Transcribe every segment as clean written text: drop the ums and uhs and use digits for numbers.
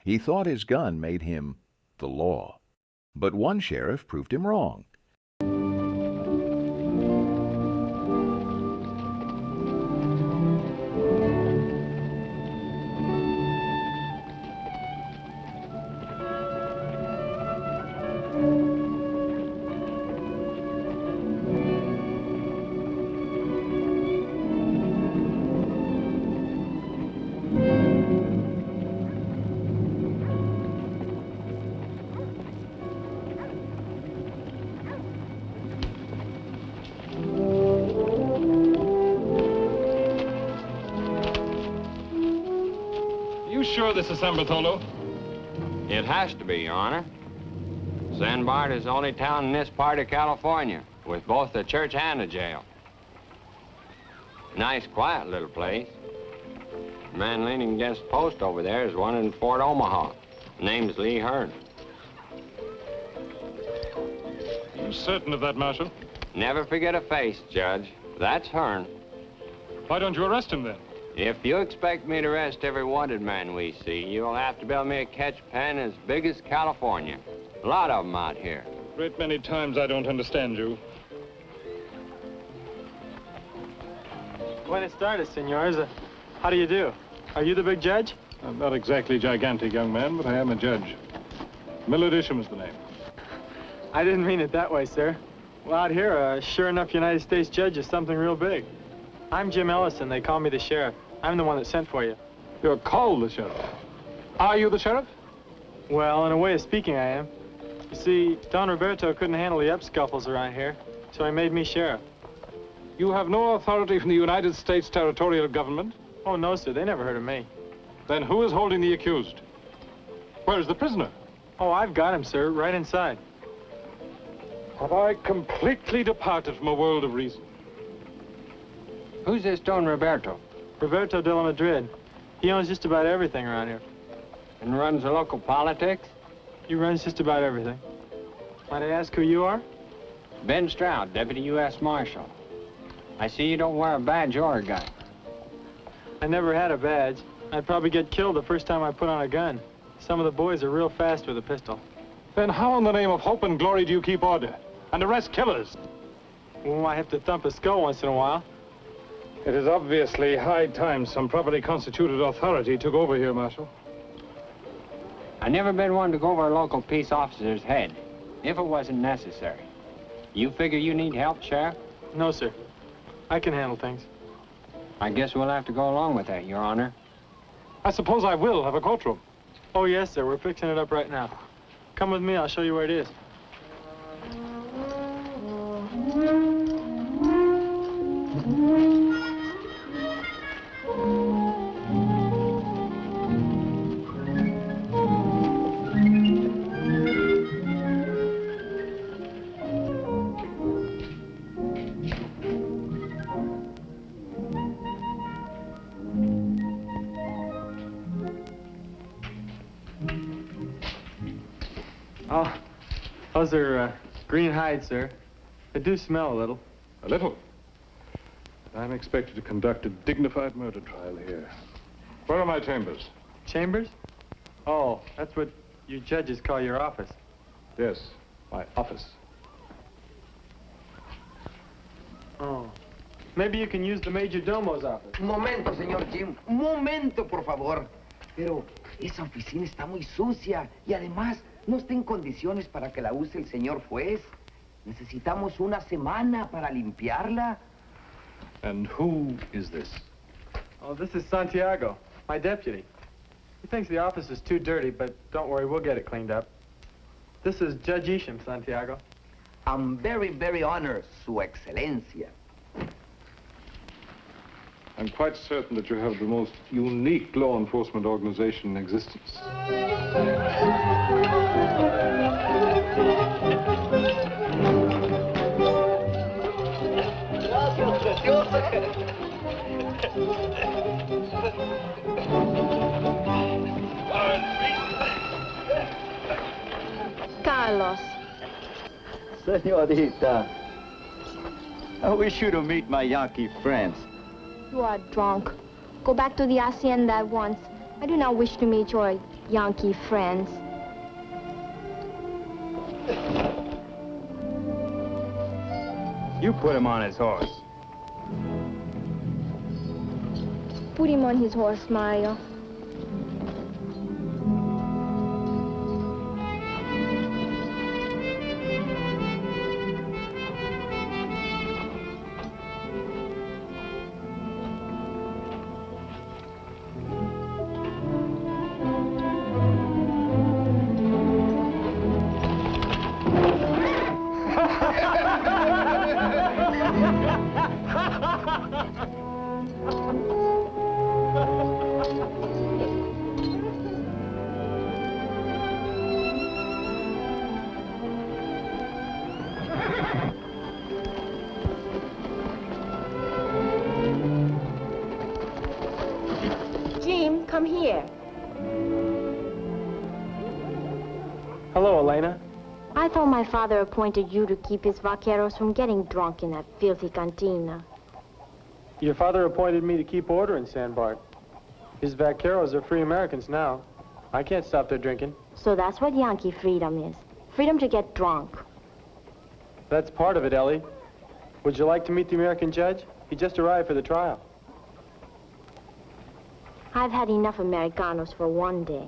He thought his gun made him the law. But one sheriff proved him wrong. Sure this is San Bartolo? It has to be, Your Honor. San Bart is the only town in this part of California with both a church and a jail. Nice, quiet little place. The man leaning against the post over there is one in Fort Omaha. Name's Lee Hearn. You certain of that, Marshal? Never forget a face, Judge. That's Hearn. Why don't you arrest him, then? If you expect me to arrest every wanted man we see, you'll have to build me a catch pen as big as California. A lot of them out here. A great many times I don't understand you. Buenas tardes, senors. How do you do? Are you the big judge? I'm not exactly gigantic, young man, but I am a judge. Millard Isham's the name. I didn't mean it that way, sir. Well, out here, a sure enough United States judge is something real big. I'm Jim Ellison. They call me the sheriff. I'm the one that sent for you. You're called the sheriff. Are you the sheriff? Well, in a way of speaking, I am. You see, Don Roberto couldn't handle the up-scuffles around here, so he made me sheriff. You have no authority from the United States territorial government? Oh, no, sir. They never heard of me. Then who is holding the accused? Where is the prisoner? Oh, I've got him, sir, right inside. Have I completely departed from a world of reason? Who's this Don Roberto? Roberto de la Madrid. He owns just about everything around here. And runs the local politics? He runs just about everything. Might I ask who you are? Ben Stroud, Deputy U.S. Marshal. I see you don't wear a badge or a gun. I never had a badge. I'd probably get killed the first time I put on a gun. Some of the boys are real fast with a pistol. Then how in the name of hope and glory do you keep order and arrest killers? Well, I have to thump a skull once in a while. It is obviously high time some properly constituted authority took over here, Marshal. I never been one to go over a local peace officer's head, if it wasn't necessary. You figure you need help, Sheriff? No, sir. I can handle things. I guess we'll have to go along with that, Your Honor. I suppose I will have a courtroom. Oh, yes, sir. We're fixing it up right now. Come with me. I'll show you where it is. Oh, those are green hides, sir. They do smell a little. A little? I'm expected to conduct a dignified murder trial here. Where are my chambers? Chambers? Oh, that's what you judges call your office. Yes, my office. Oh. Maybe you can use the Major Domo's office. Un momento, señor Jim. Un momento, por favor. Pero esa oficina está muy sucia y además no está en condiciones para que la use el señor juez. Necesitamos una semana para limpiarla. And who is this? Oh, this is Santiago, my deputy. He thinks the office is too dirty, but don't worry, we'll get it cleaned up. This is Judge Isham, Santiago. I'm very, very honored, Su Excelencia. I'm quite certain that you have the most unique law enforcement organization in existence. Carlos. Senorita, I wish you to meet my Yankee friends. You are drunk. Go back to the hacienda at once. I do not wish to meet your Yankee friends. You put him on his horse. Put him on his horse, Mario. Jim, come here. Hello, Elena. I thought my father appointed you to keep his vaqueros from getting drunk in that filthy cantina. Your father appointed me to keep order in San Bart. His vaqueros are free Americans now. I can't stop their drinking. So that's what Yankee freedom is. Freedom to get drunk. That's part of it, Ellie. Would you like to meet the American judge? He just arrived for the trial. I've had enough Americanos for one day.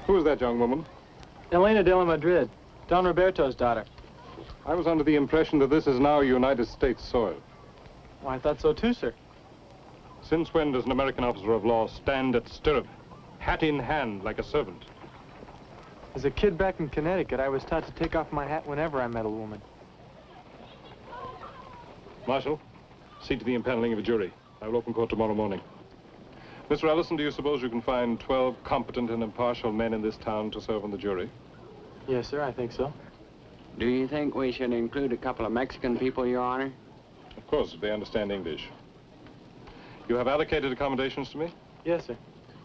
Who is that young woman? Elena de la Madrid, Don Roberto's daughter. I was under the impression that this is now United States soil. Well, I thought so too, sir. Since when does an American officer of law stand at stirrup, hat in hand, like a servant? As a kid back in Connecticut, I was taught to take off my hat whenever I met a woman. Marshal, see to the impaneling of a jury. I will open court tomorrow morning. Mr. Ellison, do you suppose you can find 12 competent and impartial men in this town to serve on the jury? Yes, sir, I think so. Do you think we should include a couple of Mexican people, Your Honor? Of course, if they understand English. You have allocated accommodations to me? Yes, sir.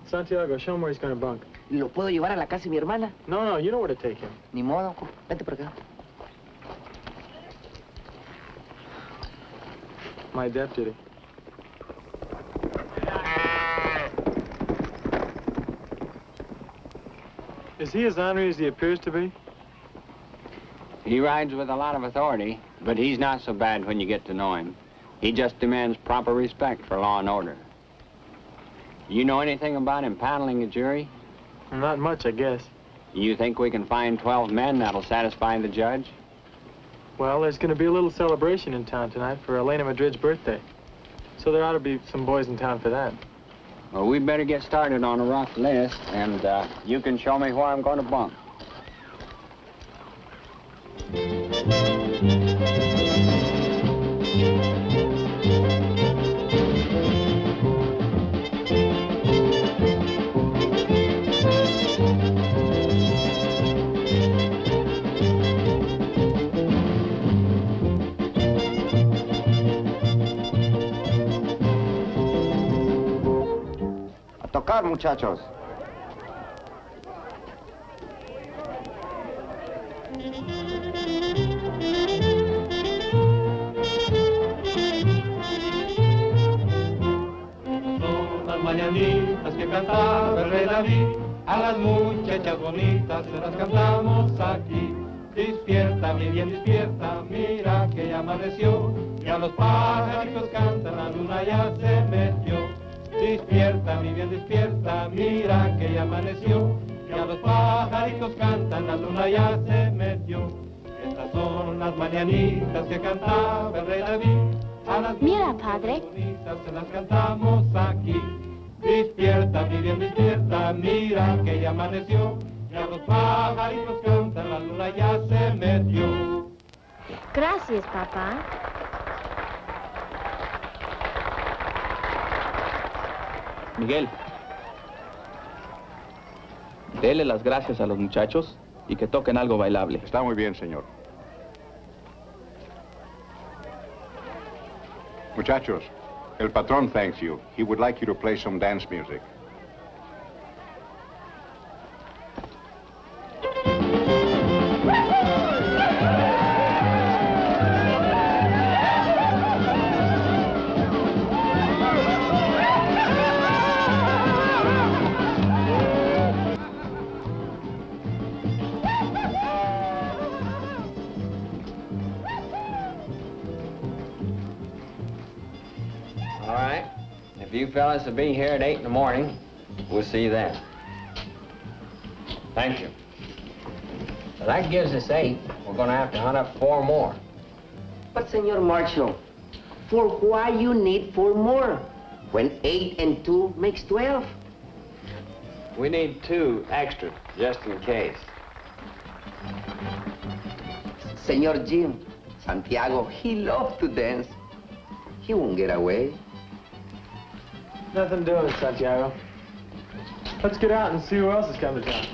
Santiago, show him where he's going to bunk. ¿Lo puedo llevar a la casa de mi hermana? No, you know where to take him. Ni modo, vete por acá. My deputy. Is he as ornery as he appears to be? He rides with a lot of authority, but he's not so bad when you get to know him. He just demands proper respect for law and order. You know anything about impaneling a jury? Not much, I guess. You think we can find 12 men that'll satisfy the judge? Well, there's going to be a little celebration in town tonight for Elena Madrid's birthday. So there ought to be some boys in town for that. Well, we better get started on a rough list, and you can show me where I'm going to bunk. A tocar, muchachos. Son las mañanitas que cantaba el rey David, a las muchachas bonitas se las cantamos aquí. Despierta, mi bien, despierta, mira que ya amaneció, ya los pajaritos cantan, la luna ya se metió. Despierta, mi bien, despierta, mira que ya amaneció, ya los pajaritos cantan, la luna ya se metió. Estas son las mañanitas que cantaba el rey David, a las Mira, padre. bonitas se las cantamos aquí. Despierta, mi bien, despierta, mira que ya amaneció, ya los pajaritos cantan, la luna ya se metió. Gracias, papá. Miguel, dele las gracias a los muchachos y que toquen algo bailable. Está muy bien, señor. Muchachos, el patrón thanks you. He would like you to play some dance music. If you fellas will be here at 8 in the morning, we'll see you then. Thank you. Well, that gives us 8. We're gonna have to hunt up 4 more. But, Senor Marshal, for why you need 4 more? When 8 and 2 makes 12. We need 2 extra, just in case. Senor Jim, Santiago, he loves to dance. He won't get away. Nothing doing, Santiago. Let's get out and see who else has come to town.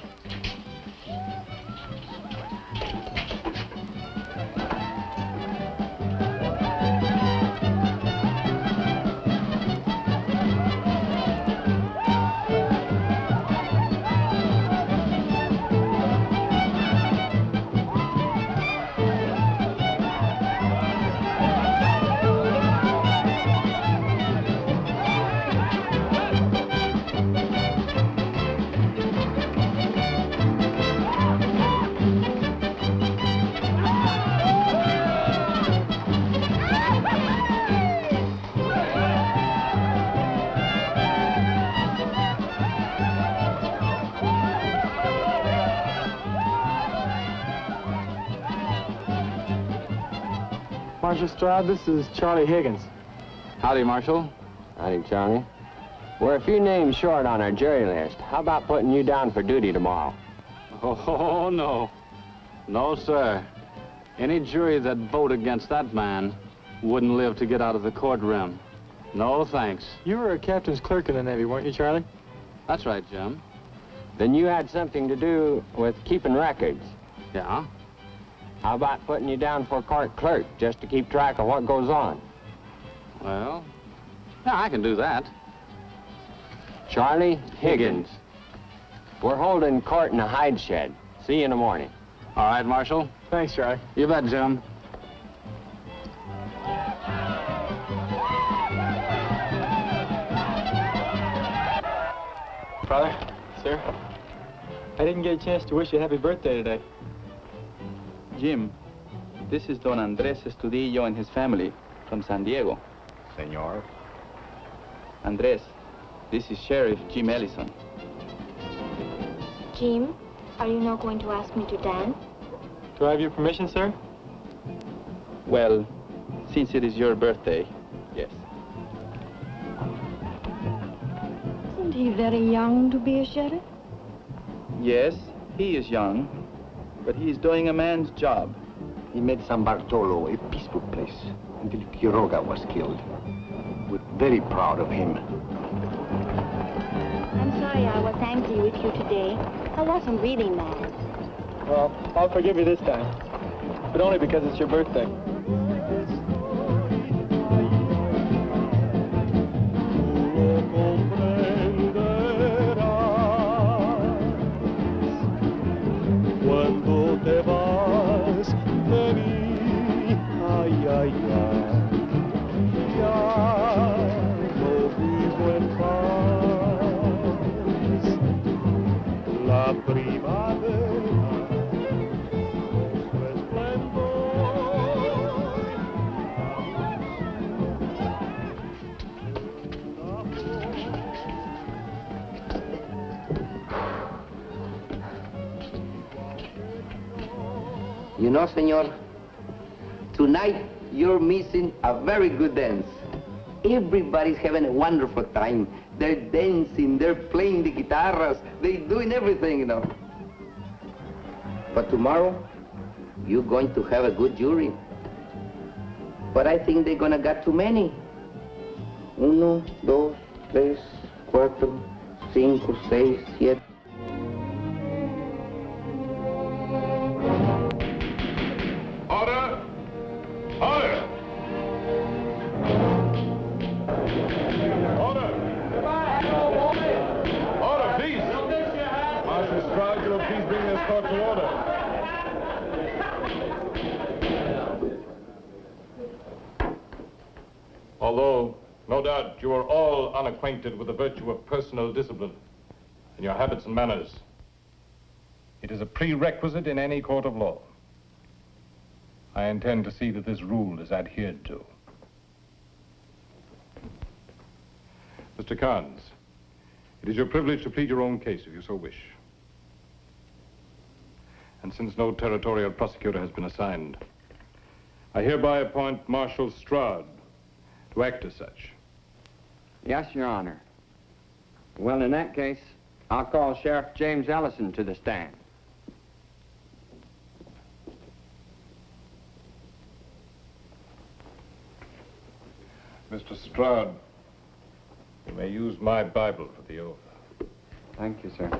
Marshal Stroud, this is Charlie Higgins. Howdy, Marshal. Howdy, Charlie. We're a few names short on our jury list. How about putting you down for duty tomorrow? Oh, no. No, sir. Any jury that vote against that man wouldn't live to get out of the courtroom. No, thanks. You were a captain's clerk in the Navy, weren't you, Charlie? That's right, Jim. Then you had something to do with keeping records. Yeah? How about putting you down for court clerk, just to keep track of what goes on? Well, yeah, I can do that. Charlie Higgins. We're holding court in a hide shed. See you in the morning. All right, Marshal. Thanks, Charlie. You bet, Jim. Brother, sir, I didn't get a chance to wish you a happy birthday today. Jim, this is Don Andres Estudillo and his family from San Diego. Senor. Andres, this is Sheriff Jim Ellison. Jim, are you not going to ask me to dance? Do I have your permission, sir? Well, since it is your birthday, yes. Isn't he very young to be a sheriff? Yes, he is young, but he is doing a man's job. He made San Bartolo a peaceful place until Quiroga was killed. We're very proud of him. I'm sorry I was angry with you today. I wasn't really mad. Well, I'll forgive you this time, but only because it's your birthday. Cuando te vas de mí, ay, ay, ay, ya no vivo en paz. La primavera, su esplendor, You know, senor, tonight you're missing a very good dance. Everybody's having a wonderful time. They're dancing, they're playing the guitarras, they're doing everything, you know. But tomorrow, you're going to have a good jury. But I think they're gonna get too many. 1, 2, 3, 4, 5, 6, 7. Order! Order! Order! Order, please! Marshal Stroud, will you please bring this court to order? Although, no doubt, you are all unacquainted with the virtue of personal discipline and your habits and manners, it is a prerequisite in any court of law. I intend to see that this rule is adhered to. Mr. Carnes, it is your privilege to plead your own case if you so wish. And since no territorial prosecutor has been assigned, I hereby appoint Marshal Stroud to act as such. Yes, Your Honor. Well, in that case, I'll call Sheriff James Ellison to the stand. Mr. Stroud, you may use my Bible for the oath. Thank you, sir.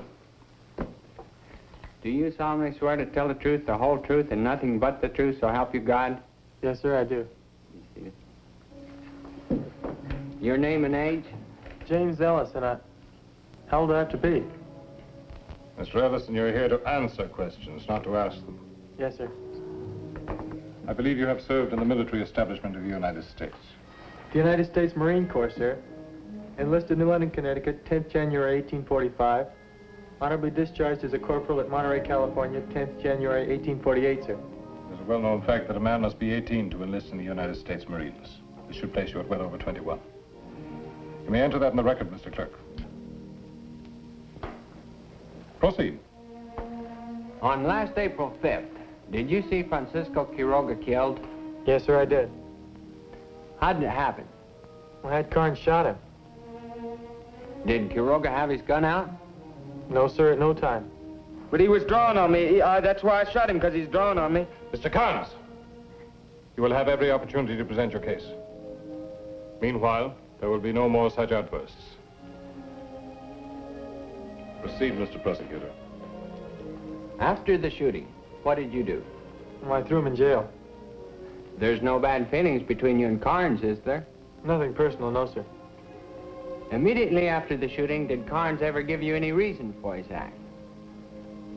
Do you solemnly swear to tell the truth, the whole truth, and nothing but the truth, so help you God? Yes, sir, I do. Your name and age? James Ellison. How old do I have to be? Mr. Ellison, you're here to answer questions, not to ask them. Yes, sir. I believe you have served in the military establishment of the United States. The United States Marine Corps, sir. Enlisted in London, Connecticut, 10th January, 1845. Honorably discharged as a corporal at Monterey, California, 10th January, 1848, sir. There's a well-known fact that a man must be 18 to enlist in the United States Marines. This should place you at well over 21. You may enter that in the record, Mr. Clerk. Proceed. On last April 5th, did you see Francisco Quiroga killed? Yes, sir, I did. How did it happen? I had Carnes shot him. Did Quiroga have his gun out? No, sir, at no time. But he was drawing on me. That's why I shot him, because he's drawing on me. Mr. Carnes, you will have every opportunity to present your case. Meanwhile, there will be no more such outbursts. Proceed, Mr. Prosecutor. After the shooting, what did you do? Well, I threw him in jail. There's no bad feelings between you and Carnes, is there? Nothing personal, no, sir. Immediately after the shooting, did Carnes ever give you any reason for his act?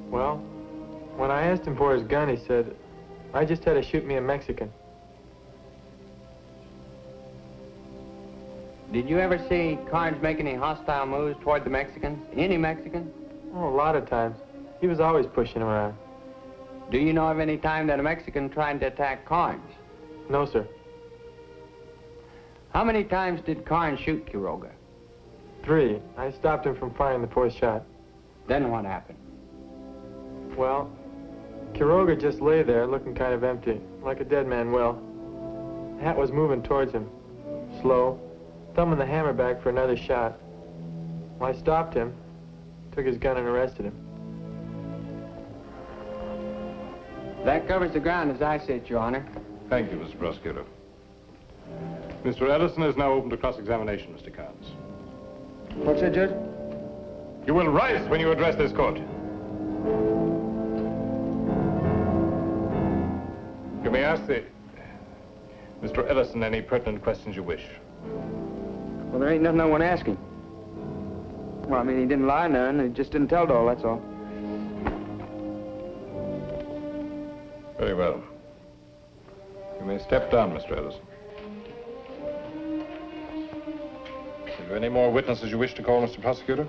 Well, when I asked him for his gun, he said, I just had to shoot me a Mexican. Did you ever see Carnes make any hostile moves toward the Mexicans? Any Mexicans? Oh, a lot of times. He was always pushing him around. Do you know of any time that a Mexican tried to attack Carnes? No, sir. How many times did Carnes shoot Quiroga? 3. I stopped him from firing the 4th shot. Then what happened? Well, Quiroga just lay there looking kind of empty, like a dead man will. The hat was moving towards him, slow, thumbing the hammer back for another shot. Well, I stopped him, took his gun and arrested him. That covers the ground as I see it, Your Honor. Thank you, Mr. Prosecutor. Mr. Ellison is now open to cross-examination, Mr. Carnes. What's that, Judge? You will rise when you address this court. You may ask Mr. Ellison any pertinent questions you wish. Well, there ain't nothing I want to ask him. Well, I mean, he didn't lie none. He just didn't tell it all, that's all. Very well. You may step down, Mr. Ellison. Have you any more witnesses you wish to call, Mr. Prosecutor?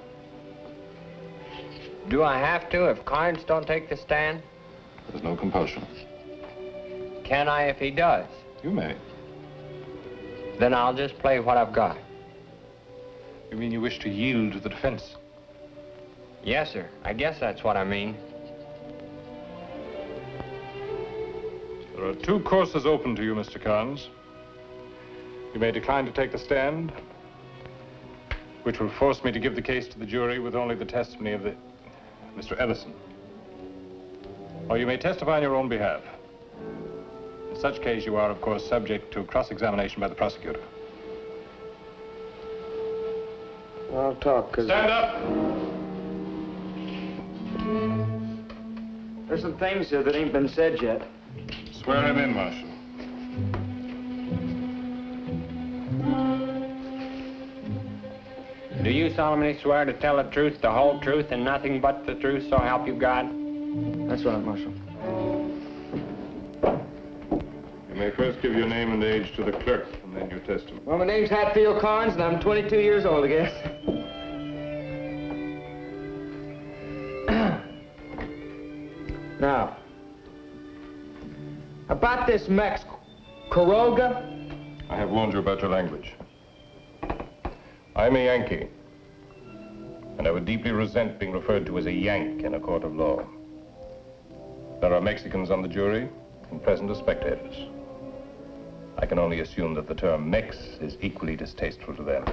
Do I have to if Carnes don't take the stand? There's no compulsion. Can I if he does? You may. Then I'll just play what I've got. You mean you wish to yield to the defense? Yes, sir. I guess that's what I mean. There are 2 courses open to you, Mr. Carnes. You may decline to take the stand, which will force me to give the case to the jury with only the testimony of Mr. Ellison. Or you may testify on your own behalf. In such case, you are, of course, subject to cross-examination by the prosecutor. I'll talk, because... Stand up! There's some things here that ain't been said yet. Swear him in, Marshal. Do you solemnly swear to tell the truth, the whole truth, and nothing but the truth, so help you God? That's right, Marshal. You may first give your name and age to the clerk, and then your testimony. Well, my name's Hatfield Carnes, and I'm 22 years old, I guess. Now, about this Quiroga. I have warned you about your language. I'm a Yankee, and I would deeply resent being referred to as a Yank in a court of law. There are Mexicans on the jury and present as spectators. I can only assume that the term Mex is equally distasteful to them.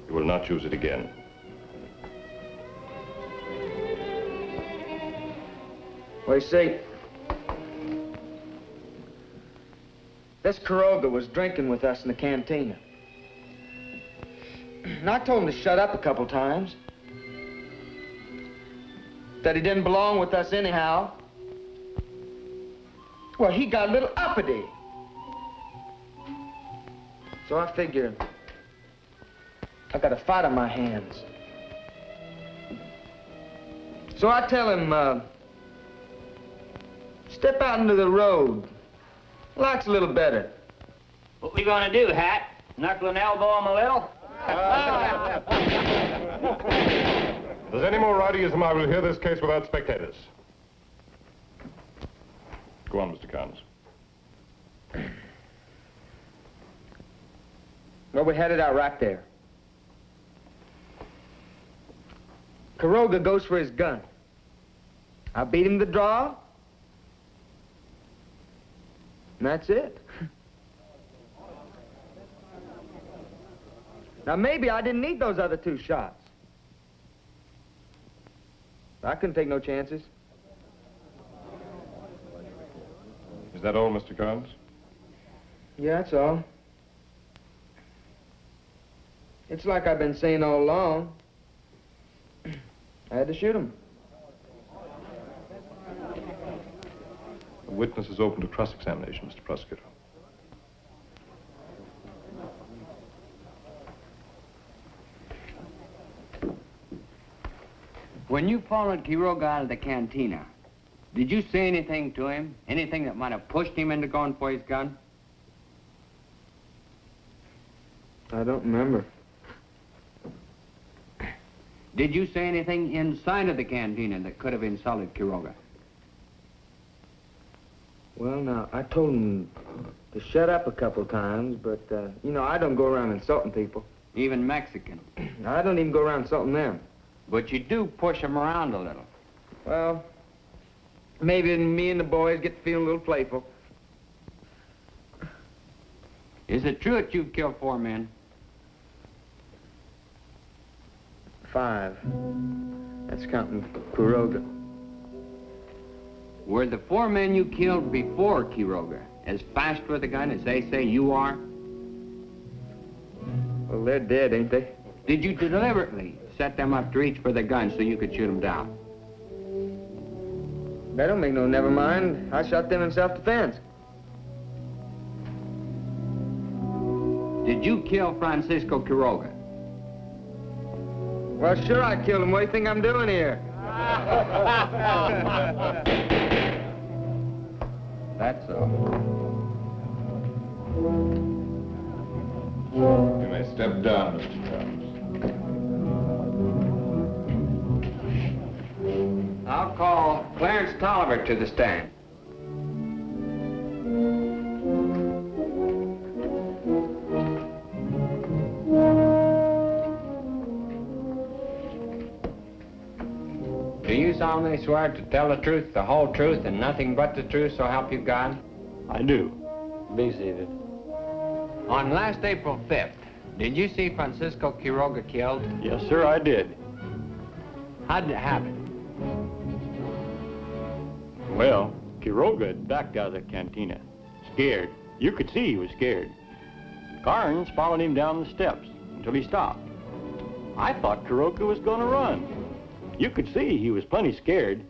You will not use it again. Well, you see, this Quiroga was drinking with us in the cantina. And I told him to shut up a couple times. That he didn't belong with us anyhow. Well, he got a little uppity. So I figured I got a fight on my hands. So I tell him, step out into the road. Life's a little better. What we gonna do, Hat? Knuckle and elbow him a little? If there's any more rowdyism, I will hear this case without spectators. Go on, Mr. Carnes. Well, we headed out right there. Quiroga goes for his gun. I beat him the draw. And that's it. Now, maybe I didn't need those other 2 shots. I couldn't take no chances. Is that all, Mr. Carnes? Yeah, that's all. It's like I've been saying all along. I had to shoot him. The witness is open to cross-examination, Mr. Prosecutor. When you followed Quiroga out of the cantina, did you say anything to him? Anything that might have pushed him into going for his gun? I don't remember. Did you say anything inside of the cantina that could have insulted Quiroga? Well, now, I told him to shut up a couple times, but, you know, I don't go around insulting people. Even Mexican? I don't even go around insulting them. But you do push him around a little. Well, maybe me and the boys get to feel a little playful. Is it true that you've killed 4 men? 5. That's counting Quiroga. Were the 4 men you killed before Quiroga as fast with a gun as they say you are? Well, they're dead, ain't they? Did you deliberately set them up to reach for the gun so you could shoot them down? That don't make no never mind. I shot them in self-defense. Did you kill Francisco Quiroga? Well, sure I killed him. What do you think I'm doing here? That's all. You may step down, Mr. Carnes. I'll call Clarence Tolliver to the stand. Do you solemnly swear to tell the truth, the whole truth, and nothing but the truth, so help you God? I do. Be seated. On last April 5th, did you see Francisco Quiroga killed? Yes, sir, I did. How did it happen? Well, Quiroga had backed out of the cantina, scared. You could see he was scared. Carnes followed him down the steps until he stopped. I thought Quiroga was going to run. You could see he was plenty scared.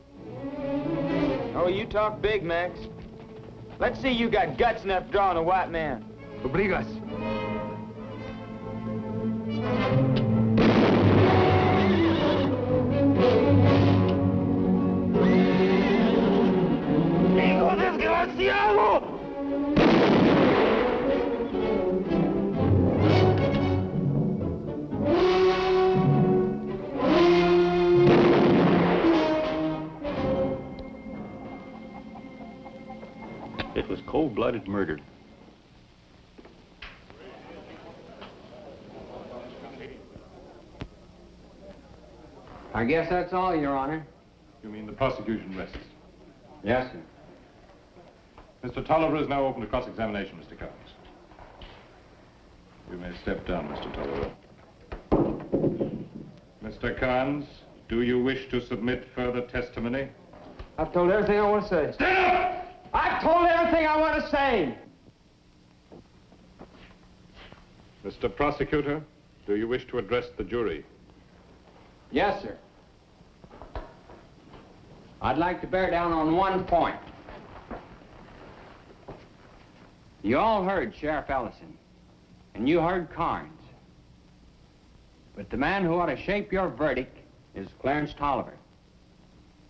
Oh, you talk big, Max. Let's see you got guts enough to draw on a white man. Obligas. ¡Hijo desgraciado! It was cold-blooded murder. I guess that's all, Your Honor. You mean the prosecution rests? Yes, sir. Mr. Tolliver is now open to cross-examination, Mr. Carnes. You may step down, Mr. Tolliver. Mr. Carnes, do you wish to submit further testimony? I've told everything I want to say. Stand up! I've told everything I want to say! Mr. Prosecutor, do you wish to address the jury? Yes, sir. I'd like to bear down on one point. You all heard Sheriff Ellison, and you heard Carnes. But the man who ought to shape your verdict is Clarence Tolliver.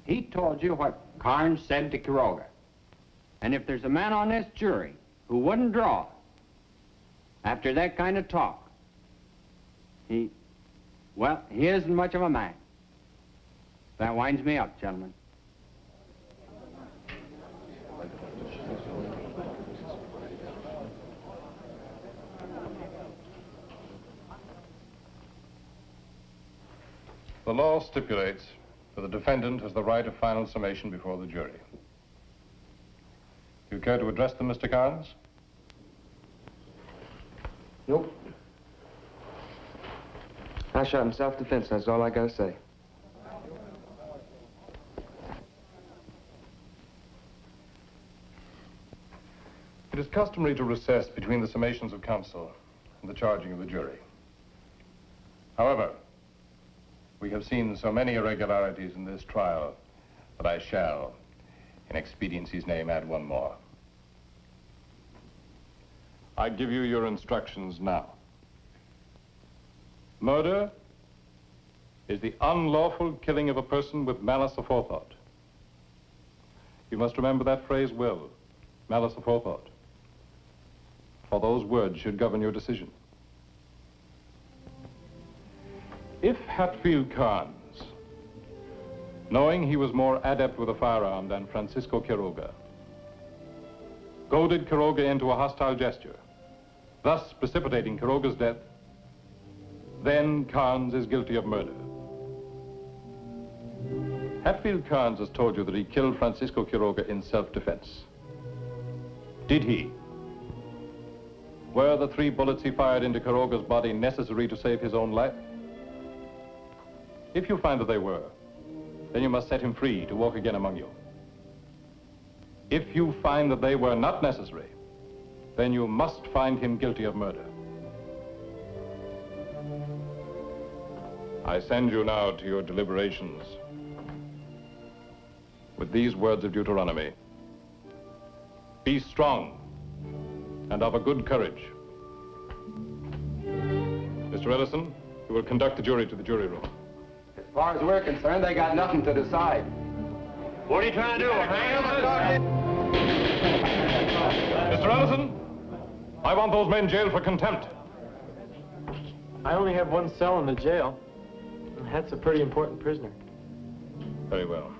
He told you what Carnes said to Quiroga. And if there's a man on this jury who wouldn't draw after that kind of talk, he isn't much of a man. That winds me up, gentlemen. The law stipulates that the defendant has the right of final summation before the jury. Do you care to address them, Mr. Carnes? Nope. I shot in self-defense, that's all I gotta say. It is customary to recess between the summations of counsel and the charging of the jury. However, we have seen so many irregularities in this trial that I shall, in expediency's name, add one more. I give you your instructions now. Murder is the unlawful killing of a person with malice aforethought. You must remember that phrase well, malice aforethought, for those words should govern your decision. If Hatfield Carnes, knowing he was more adept with a firearm than Francisco Quiroga, goaded Quiroga into a hostile gesture, thus precipitating Quiroga's death, then Carnes is guilty of murder. Hatfield Carnes has told you that he killed Francisco Quiroga in self-defense. Did he? Were the 3 bullets he fired into Quiroga's body necessary to save his own life? If you find that they were, then you must set him free to walk again among you. If you find that they were not necessary, then you must find him guilty of murder. I send you now to your deliberations with these words of Deuteronomy. Be strong and of a good courage. Mr. Ellison, you will conduct the jury to the jury room. As far as we're concerned, they got nothing to decide. What are you trying to do? Mr. Ellison, I want those men jailed for contempt. I only have one cell in the jail. And that's a pretty important prisoner. Very well.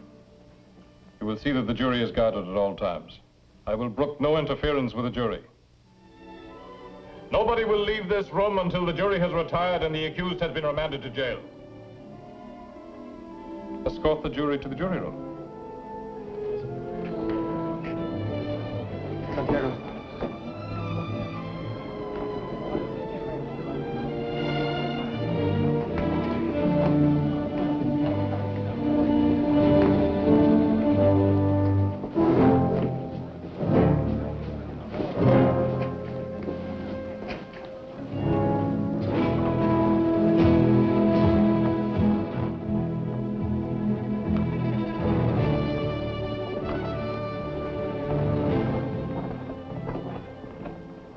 You will see that the jury is guarded at all times. I will brook no interference with the jury. Nobody will leave this room until the jury has retired and the accused has been remanded to jail. Escort the jury to the jury room. Santiago.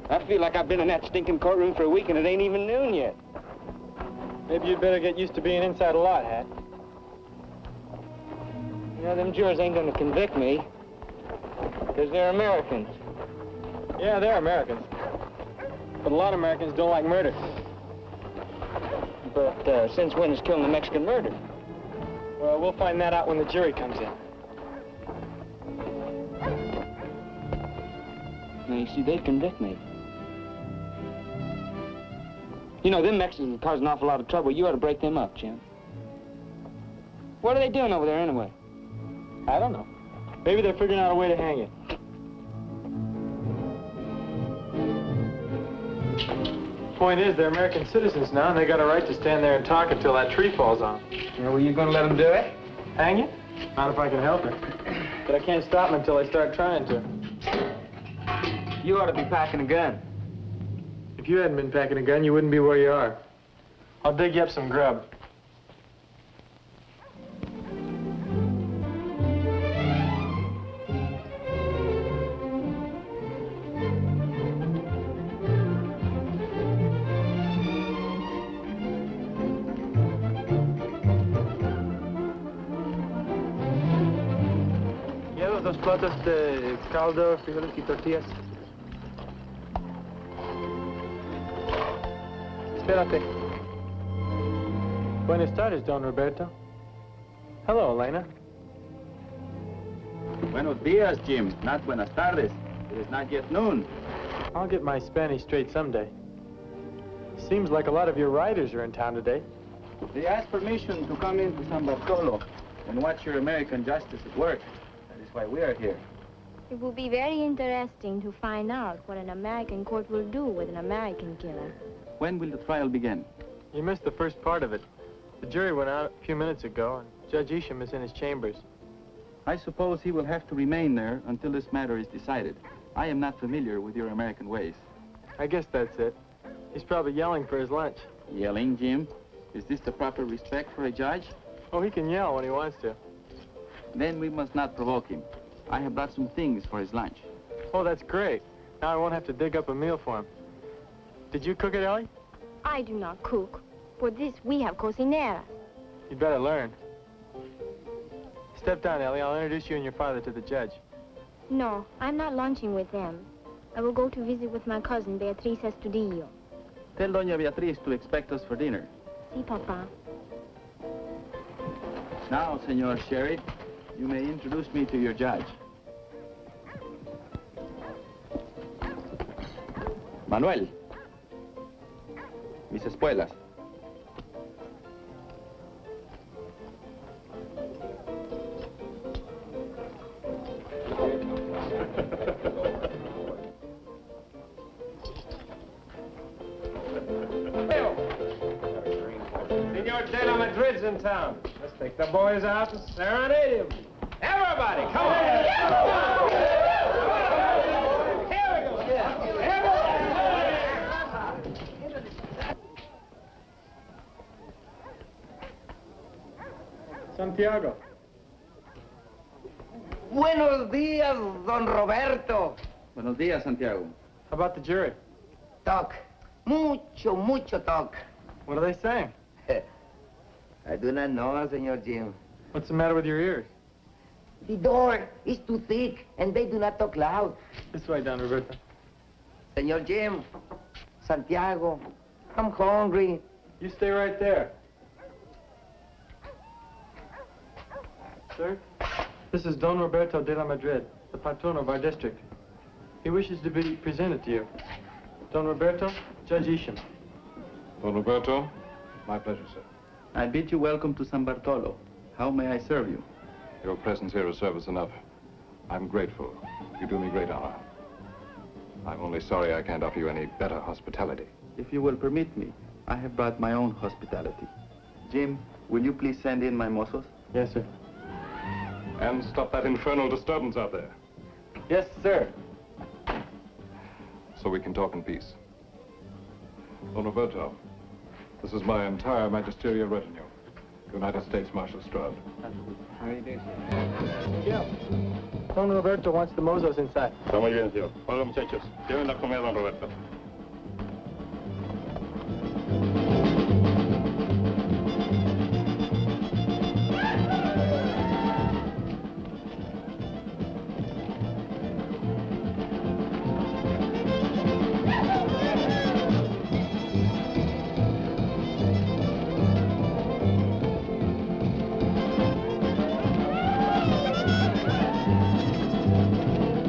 I feel like I've been in that stinking courtroom for a week and it ain't even noon yet. Maybe you'd better get used to being inside a lot, Hat. You know, them jurors ain't gonna convict me. Because they're Americans. Yeah, they're Americans. But a lot of Americans don't like murder. But since when is killing a Mexican murder? Well, we'll find that out when the jury comes in. Now, you see, they'd convict me. You know, them Mexicans cause an awful lot of trouble. You ought to break them up, Jim. What are they doing over there anyway? I don't know. Maybe they're figuring out a way to hang it. Point is, they're American citizens now, and they got a right to stand there and talk until that tree falls on. Yeah, well, you gonna let them do it? Hang it? Not if I can help it. But I can't stop them until I start trying to. You ought to be packing a gun. If you hadn't been packing a gun, you wouldn't be where you are. I'll dig you up some grub. ¿Llevas dos platos de caldo, frijoles y tortillas? Espérate. Buenas tardes, Don Roberto. Hello, Elena. Buenos dias, Jim. Not buenas tardes. It is not yet noon. I'll get my Spanish straight someday. Seems like a lot of your riders are in town today. They asked permission to come into San Bartolo and watch your American justice at work. That is why we are here. It will be very interesting to find out what an American court will do with an American killer. When will the trial begin? You missed the first part of it. The jury went out a few minutes ago, and Judge Isham is in his chambers. I suppose he will have to remain there until this matter is decided. I am not familiar with your American ways. I guess that's it. He's probably yelling for his lunch. Yelling, Jim? Is this the proper respect for a judge? Oh, he can yell when he wants to. Then we must not provoke him. I have brought some things for his lunch. Oh, that's great. Now I won't have to dig up a meal for him. Did you cook it, Ellie? I do not cook. For this, we have cocineras. You'd better learn. Step down, Ellie. I'll introduce you and your father to the judge. No, I'm not lunching with them. I will go to visit with my cousin, Beatriz Estudillo. Tell Doña Beatriz to expect us for dinner. Si, Papa. Now, Senor Sheriff, you may introduce me to your judge. Manuel. Mis espuelas. Senor De La Madrid's in town. Let's take the boys out and serenade him. Everybody, come on! Here we go. Santiago. Buenos días, Don Roberto. Buenos días, Santiago. How about the jury? Talk. Mucho talk. What are they saying? I do not know, Senor Jim. What's the matter with your ears? The door is too thick, and they do not talk loud. This way, Don Roberto. Senor Jim, Santiago, I'm hungry. You stay right there. Sir, this is Don Roberto de la Madrid, the patron of our district. He wishes to be presented to you. Don Roberto, Judge Isham. Don Roberto, my pleasure, sir. I bid you welcome to San Bartolo. How may I serve you? Your presence here is service enough. I'm grateful. You do me great honor. I'm only sorry I can't offer you any better hospitality. If you will permit me, I have brought my own hospitality. Jim, will you please send in my mozos? Yes, sir. And stop that infernal disturbance out there, Yes, sir. so we can talk in peace. Don Roberto, this is my entire magisterial retinue. United States Marshal Stroud. How do you do, sir? Yeah. Don Roberto wants the mozos inside. Está muy bien, señor. Hola, muchachos. Lleven la comida, Don Roberto.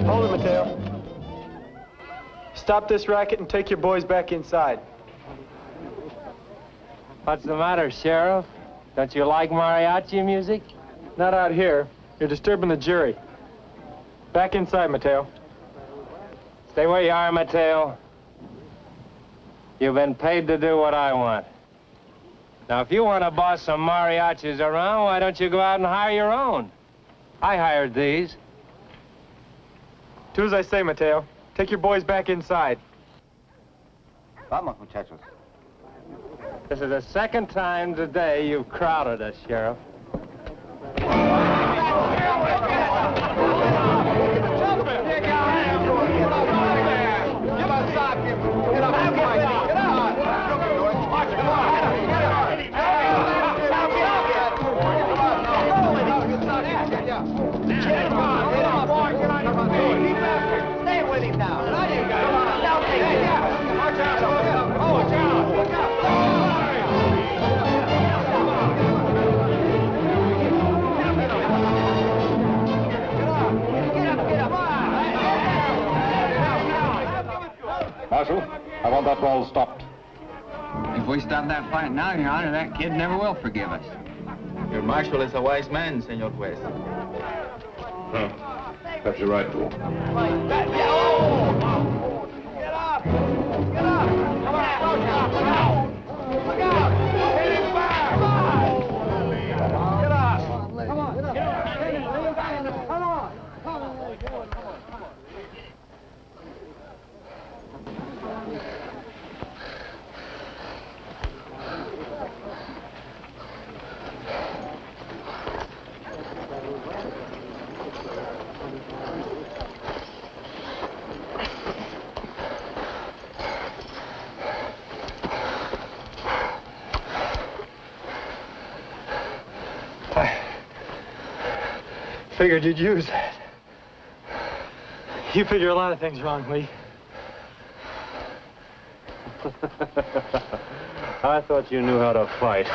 Hold it, Mateo. Stop this racket and take your boys back inside. What's the matter, Sheriff? Don't you like mariachi music? Not out here. You're disturbing the jury. Back inside, Mateo. Stay where you are, Mateo. You've been paid to do what I want. Now, if you want to boss some mariachis around, why don't you go out and hire your own? I hired these. Do as I say, Mateo. Take your boys back inside. Vamos, muchachos. This is the second time today you've crowded us, Sheriff. Stay with him now. Marshal, I want that brawl stopped. If we stop that fight now, Your Honor, that kid never will forgive us. Your marshal is a wise man, Senor Juez. Perhaps you're right, too. Figured you'd use that. You figure a lot of things wrong, Lee. I thought you knew how to fight.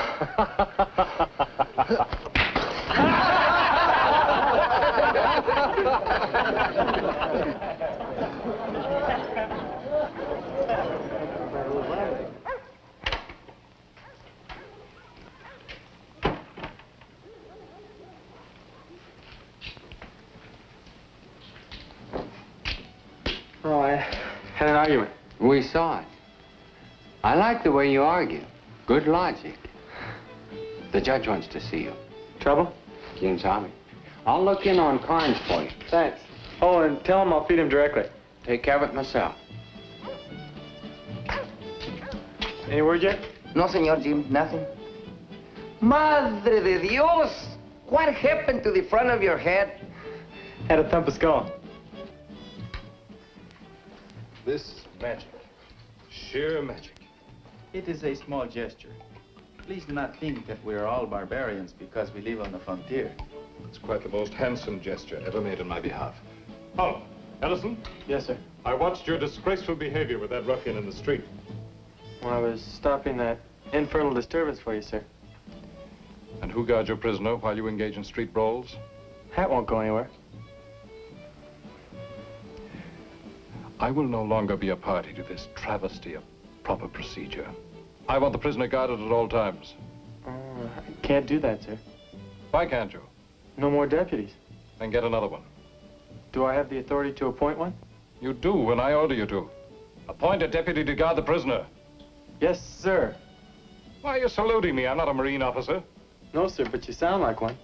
Oh, I had an argument. We saw it. I like the way you argue. Good logic. The judge wants to see you. Trouble? King Tommy. I'll look in on Carnes for you. Thanks. Oh, and tell him I'll feed him directly. Take care of it myself. Any word yet? No, Senor Jim, nothing. Madre de Dios! What happened to the front of your head? Had a thump of skull. This is magic. Sheer magic. It is a small gesture. Please do not think that we are all barbarians because we live on the frontier. It's quite the most handsome gesture ever made on my behalf. Oh, Ellison? Yes, sir. I watched your disgraceful behavior with that ruffian in the street. Well, I was stopping that infernal disturbance for you, sir. And who guards your prisoner while you engage in street brawls? Hat won't go anywhere. I will no longer be a party to this travesty of proper procedure. I want the prisoner guarded at all times. I can't do that, sir. Why can't you? No more deputies. Then get another one. Do I have the authority to appoint one? You do when I order you to. Appoint a deputy to guard the prisoner. Yes, sir. Why are you saluting me? I'm not a Marine officer. No, sir, but you sound like one.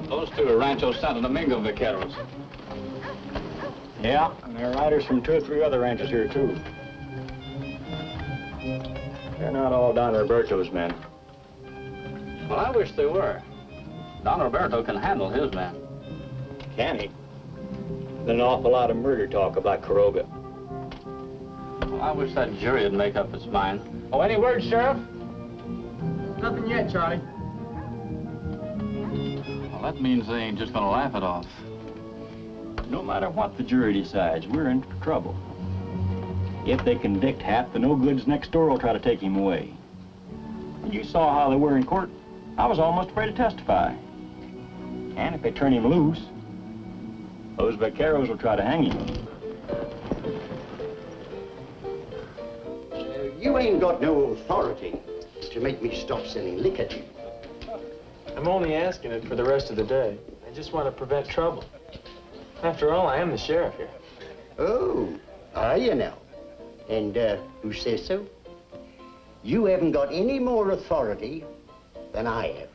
Those two are Rancho Santo Domingo vaqueros. Yeah, and there are riders from 2 or 3 other ranches here, too. They're not all Don Roberto's men. Well, I wish they were. Don Roberto can handle his men. Can he? There's an awful lot of murder talk about Quiroga. Well, I wish that jury would make up its mind. Oh, any word, Sheriff? Nothing yet, Charlie. Well, that means they ain't just gonna laugh it off. No matter what the jury decides, we're in trouble. If they convict Hat, the no-goods next door will try to take him away. And you saw how they were in court. I was almost afraid to testify. And if they turn him loose, those vaqueros will try to hang him. You ain't got no authority to make me stop selling liquor. I'm only asking it for the rest of the day. I just want to prevent trouble. After all, I am the sheriff here. Oh, are you now? And who says so? You haven't got any more authority than I have.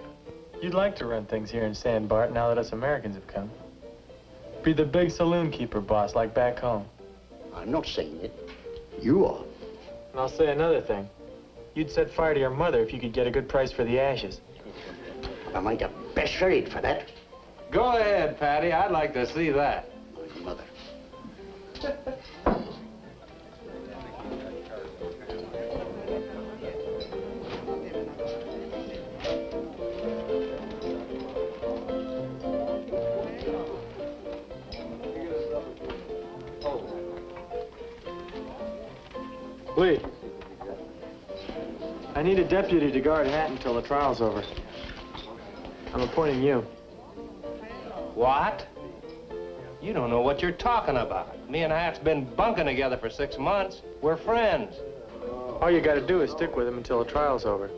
You'd like to run things here in San Bart now that us Americans have come. Be the big saloon keeper boss like back home. I'm not saying it. You are. And I'll say another thing. You'd set fire to your mother if you could get a good price for the ashes. I might have best rate for that. Go ahead, Patty. I'd like to see that. My mother. Lee, I need a deputy to guard Hat until the trial's over. I'm appointing you. What? You don't know what you're talking about. Me and Hat's been bunking together for 6 months. We're friends. All you gotta do is stick with him until the trial's over.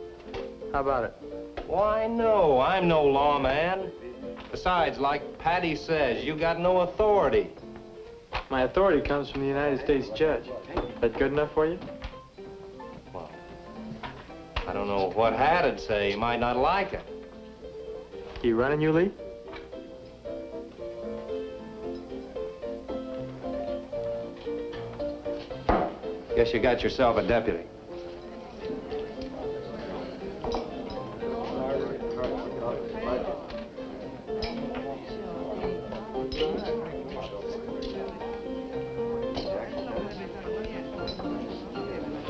How about it? Why, no, I'm no lawman. Besides, like Patty says, you got no authority. My authority comes from the United States judge. That good enough for you? Well, I don't know what Hat'd say. He might not like it. He running you, Lee? Guess you got yourself a deputy.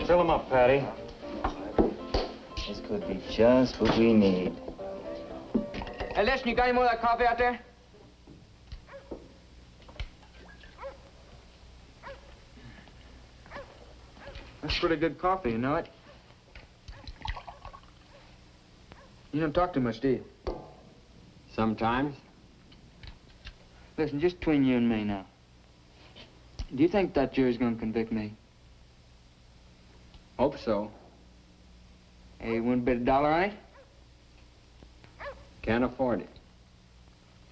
Fill him up, Patty. This could be just what we need. Hey, listen, you got any more of that coffee out there? That's pretty good coffee, you know it? You don't talk too much, do you? Sometimes. Listen, just between you and me now. Do you think that jury's gonna convict me? Hope so. Hey, you wouldn't bet $1 on it? Can't afford it.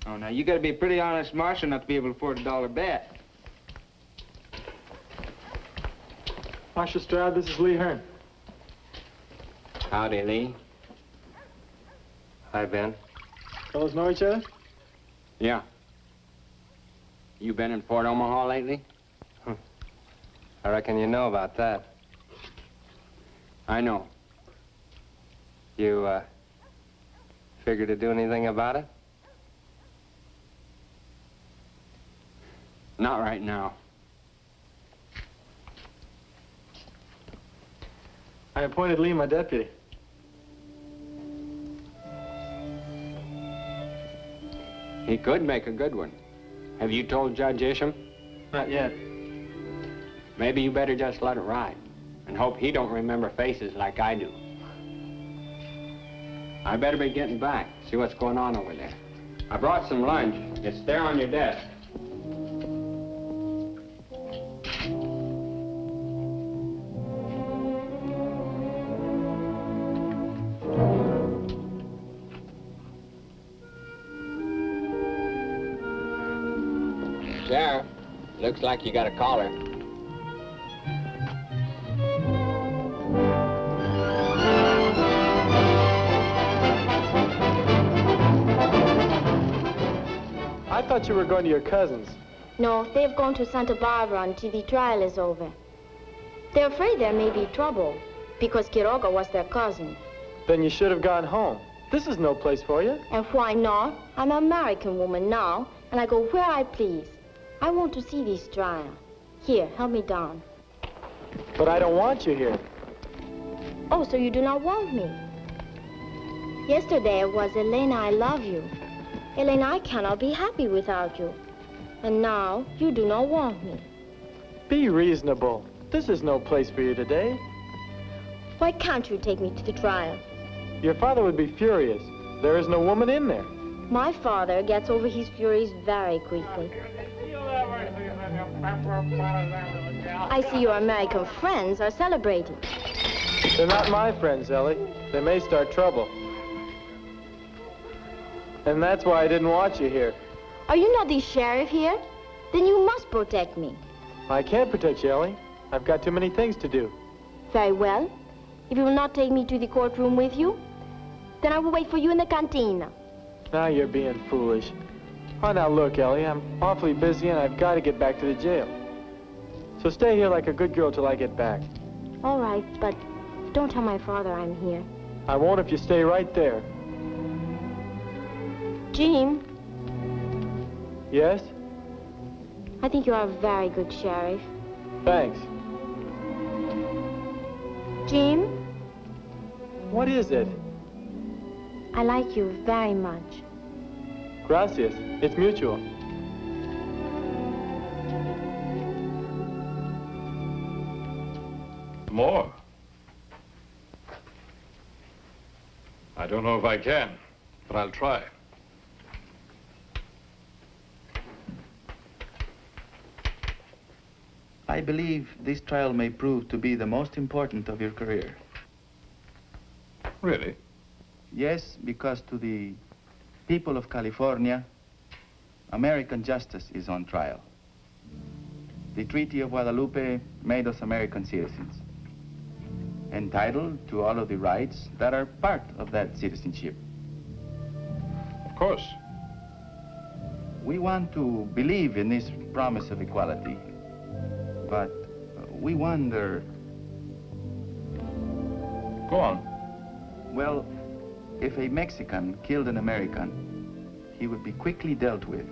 Oh, now, you gotta be a pretty honest marshal not to be able to afford a $1 bet. Marshal Stroud, this is Lee Hearn. Howdy, Lee. Hi, Ben. Fellas know each other? Yeah. You been in Fort Omaha lately? I reckon you know about that. I know. You, figure to do anything about it? Not right now. I appointed Lee my deputy. He could make a good one. Have you told Judge Isham? Not yet. Maybe you better just let it ride and hope he don't remember faces like I do. I better be getting back, see what's going on over there. I brought some lunch. It's there on your desk. Sheriff, looks like you got a caller. I thought you were going to your cousin's. No, they've gone to Santa Barbara until the trial is over. They're afraid there may be trouble because Quiroga was their cousin. Then you should have gone home. This is no place for you. And why not? I'm an American woman now, and I go where I please. I want to see this trial. Here, help me down. But I don't want you here. Oh, so you do not want me? Yesterday it was, Elena, I love you. Elena, I cannot be happy without you. And now you do not want me. Be reasonable. This is no place for you today. Why can't you take me to the trial? Your father would be furious. There is no woman in there. My father gets over his furies very quickly. I see your American friends are celebrating. They're not my friends, Ellie. They may start trouble. And that's why I didn't want you here. Are you not the sheriff here? Then you must protect me. I can't protect you, Ellie. I've got too many things to do. Very well. If you will not take me to the courtroom with you, then I will wait for you in the cantina. Now you're being foolish. Oh, now look, Ellie, I'm awfully busy and I've got to get back to the jail. So stay here like a good girl till I get back. All right, but don't tell my father I'm here. I won't if you stay right there. Jim, Yes? I think you are a very good sheriff. Thanks. Jim, What is it? I like you very much. Gracias. It's mutual. More? I don't know if I can, but I'll try. I believe this trial may prove to be the most important of your career. Really? Yes, because to the people of California, American justice is on trial. The Treaty of Guadalupe made us American citizens, entitled to all of the rights that are part of that citizenship. Of course. We want to believe in this promise of equality, but we wonder... Go on. Well, if a Mexican killed an American, he would be quickly dealt with.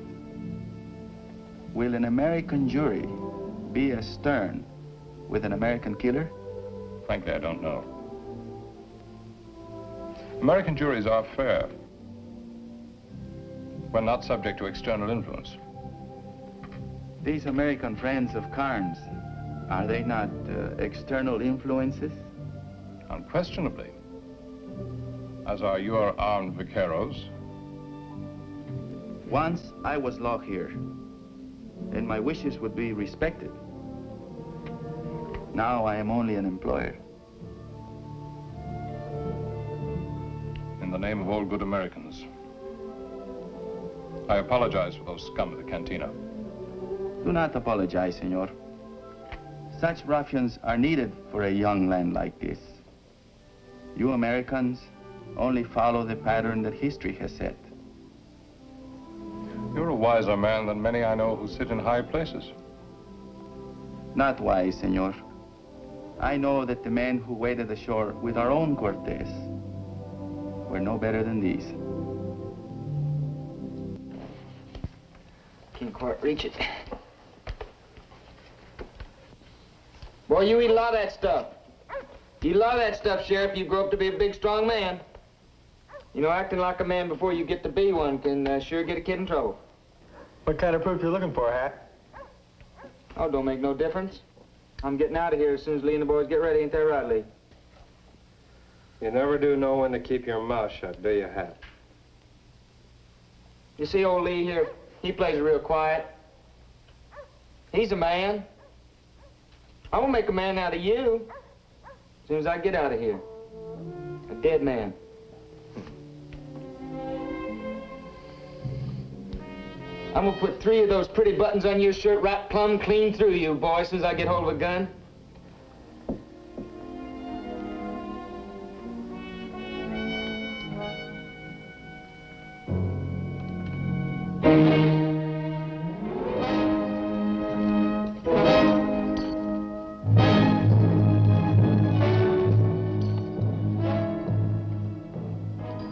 Will an American jury be as stern with an American killer? Frankly, I don't know. American juries are fair when not subject to external influence. These American friends of Carnes, are they not external influences? Unquestionably. As are your armed vaqueros. Once I was law here, and my wishes would be respected. Now I am only an employer. In the name of all good Americans, I apologize for those scum of the cantina. Do not apologize, senor. Such ruffians are needed for a young land like this. You Americans only follow the pattern that history has set. You're a wiser man than many I know who sit in high places. Not wise, senor. I know that the men who waded ashore with our own Cortez were no better than these. Can't quite reach it. Boy, you eat a lot of that stuff. You eat a lot of that stuff, Sheriff. You grow up to be a big, strong man. You know, acting like a man before you get to be one can sure get a kid in trouble. What kind of proof you looking for, Hat? Oh, don't make no difference. I'm getting out of here as soon as Lee and the boys get ready. Ain't that right, Lee? You never do know when to keep your mouth shut, do you, Hat? You see old Lee here? He plays real quiet. He's a man. I will make a man out of you as soon as I get out of here. A dead man. I'm gonna put 3 of those pretty buttons on your shirt right plumb clean through you, boy, as soon as I get hold of a gun.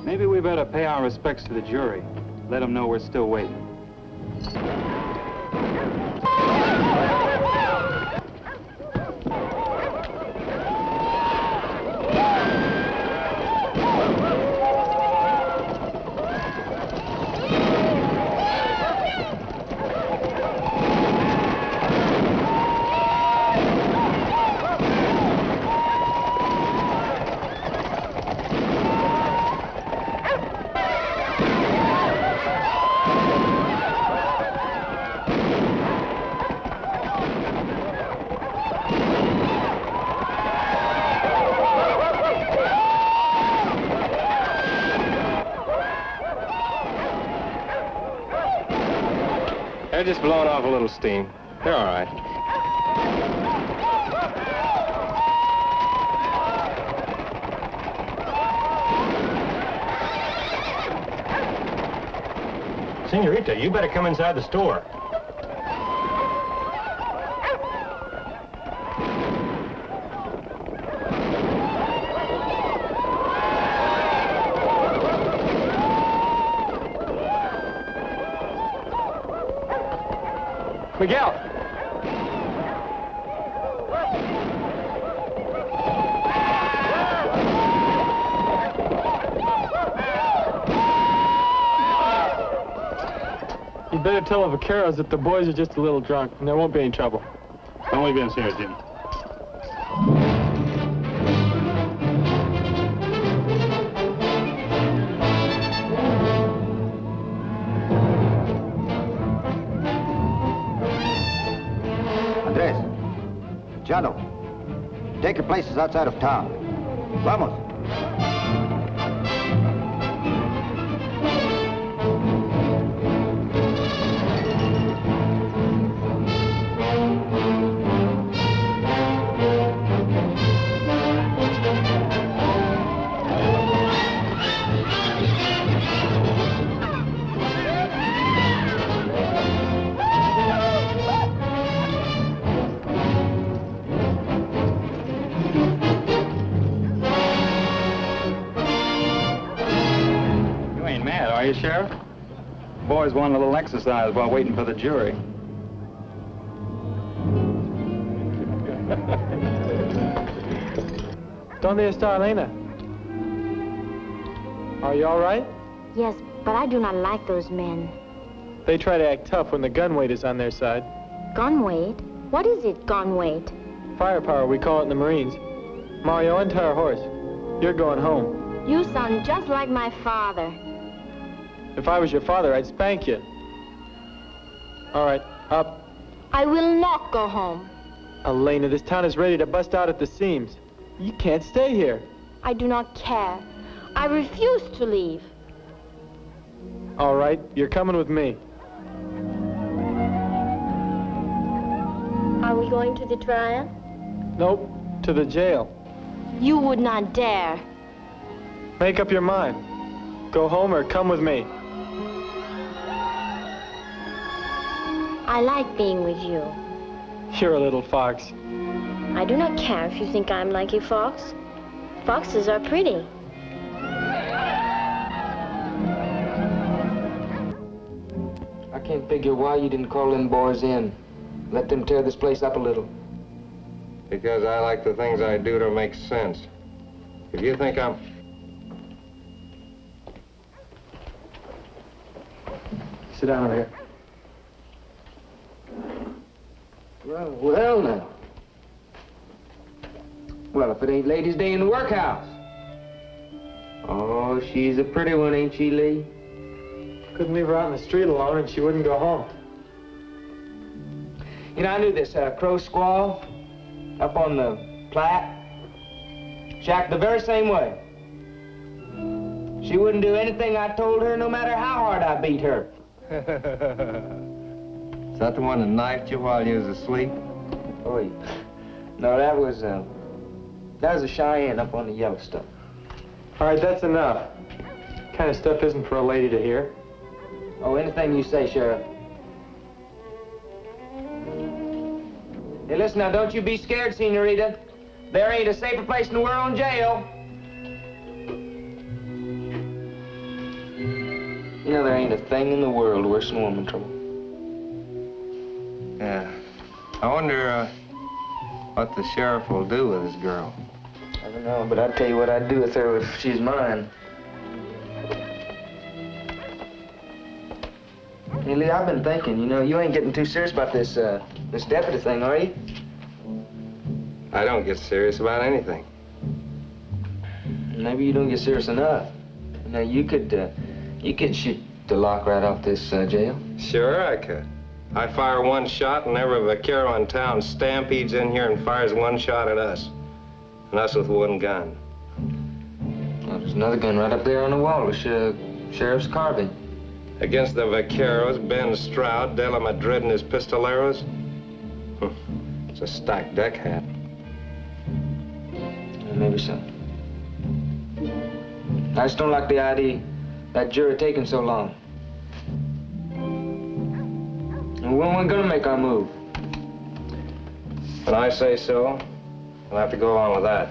Maybe we better pay our respects to the jury. Let them know we're still waiting. They're just blowing off a little steam. They're all right. Senorita, you better come inside the store. Miguel! You better tell the vaqueros that the boys are just a little drunk, and there won't be any trouble. Only bien, Senor Jimmy. Andres, Chano, take your places outside of town. Vamos. Are you, Sheriff? Boys want a little exercise while waiting for the jury. ¿Dónde está Elena? Are you all right? Yes, but I do not like those men. They try to act tough when the gun weight is on their side. Gun weight? What is it, gun weight? Firepower, we call it in the Marines. Mario, untie our horse. You're going home. You sound just like my father. If I was your father, I'd spank you. All right, up. I will not go home. Elena, this town is ready to bust out at the seams. You can't stay here. I do not care. I refuse to leave. All right, you're coming with me. Are we going to the trial? Nope, to the jail. You would not dare. Make up your mind. Go home or come with me. I like being with you. You're a little fox. I do not care if you think I'm like a fox. Foxes are pretty. I can't figure why you didn't call them boys in. Let them tear this place up a little. Because I like the things I do to make sense. If you think I'm... Sit down over here. Well now. Well, if it ain't Ladies' Day in the workhouse. Oh, she's a pretty one, ain't she, Lee? Couldn't leave her out in the street alone and she wouldn't go home. You know, I knew this crow squaw up on the Platte. She acted the very same way. She wouldn't do anything I told her, no matter how hard I beat her. Is that the one that knifed you while you was asleep? Oh, yeah. No, that was a Cheyenne up on the Yellowstone. All right, that's enough. Kind of stuff isn't for a lady to hear. Oh, anything you say, Sheriff. Hey, listen now, don't you be scared, Senorita. There ain't a safer place in the world than jail. You know, there ain't a thing in the world worse than woman trouble. Yeah. I wonder what the sheriff will do with his girl. I don't know, but I'll tell you what I'd do with her if she's mine. Hey, Lee, I've been thinking, you know, you ain't getting too serious about this deputy thing, are you? I don't get serious about anything. Maybe you don't get serious enough. Now, you could shoot the lock right off this jail. Sure, I could. I fire one shot and every vaquero in town stampedes in here and fires one shot at us. And us with one gun. Well, there's another gun right up there on the wall, the sheriff's carbine. against the vaqueros, Ben Stroud, De La Madrid, and his pistoleros? It's a stacked deck hand. Maybe so. I just don't like the idea that jury taking so long. And when we're gonna make our move? When I say so, we'll have to go along with that.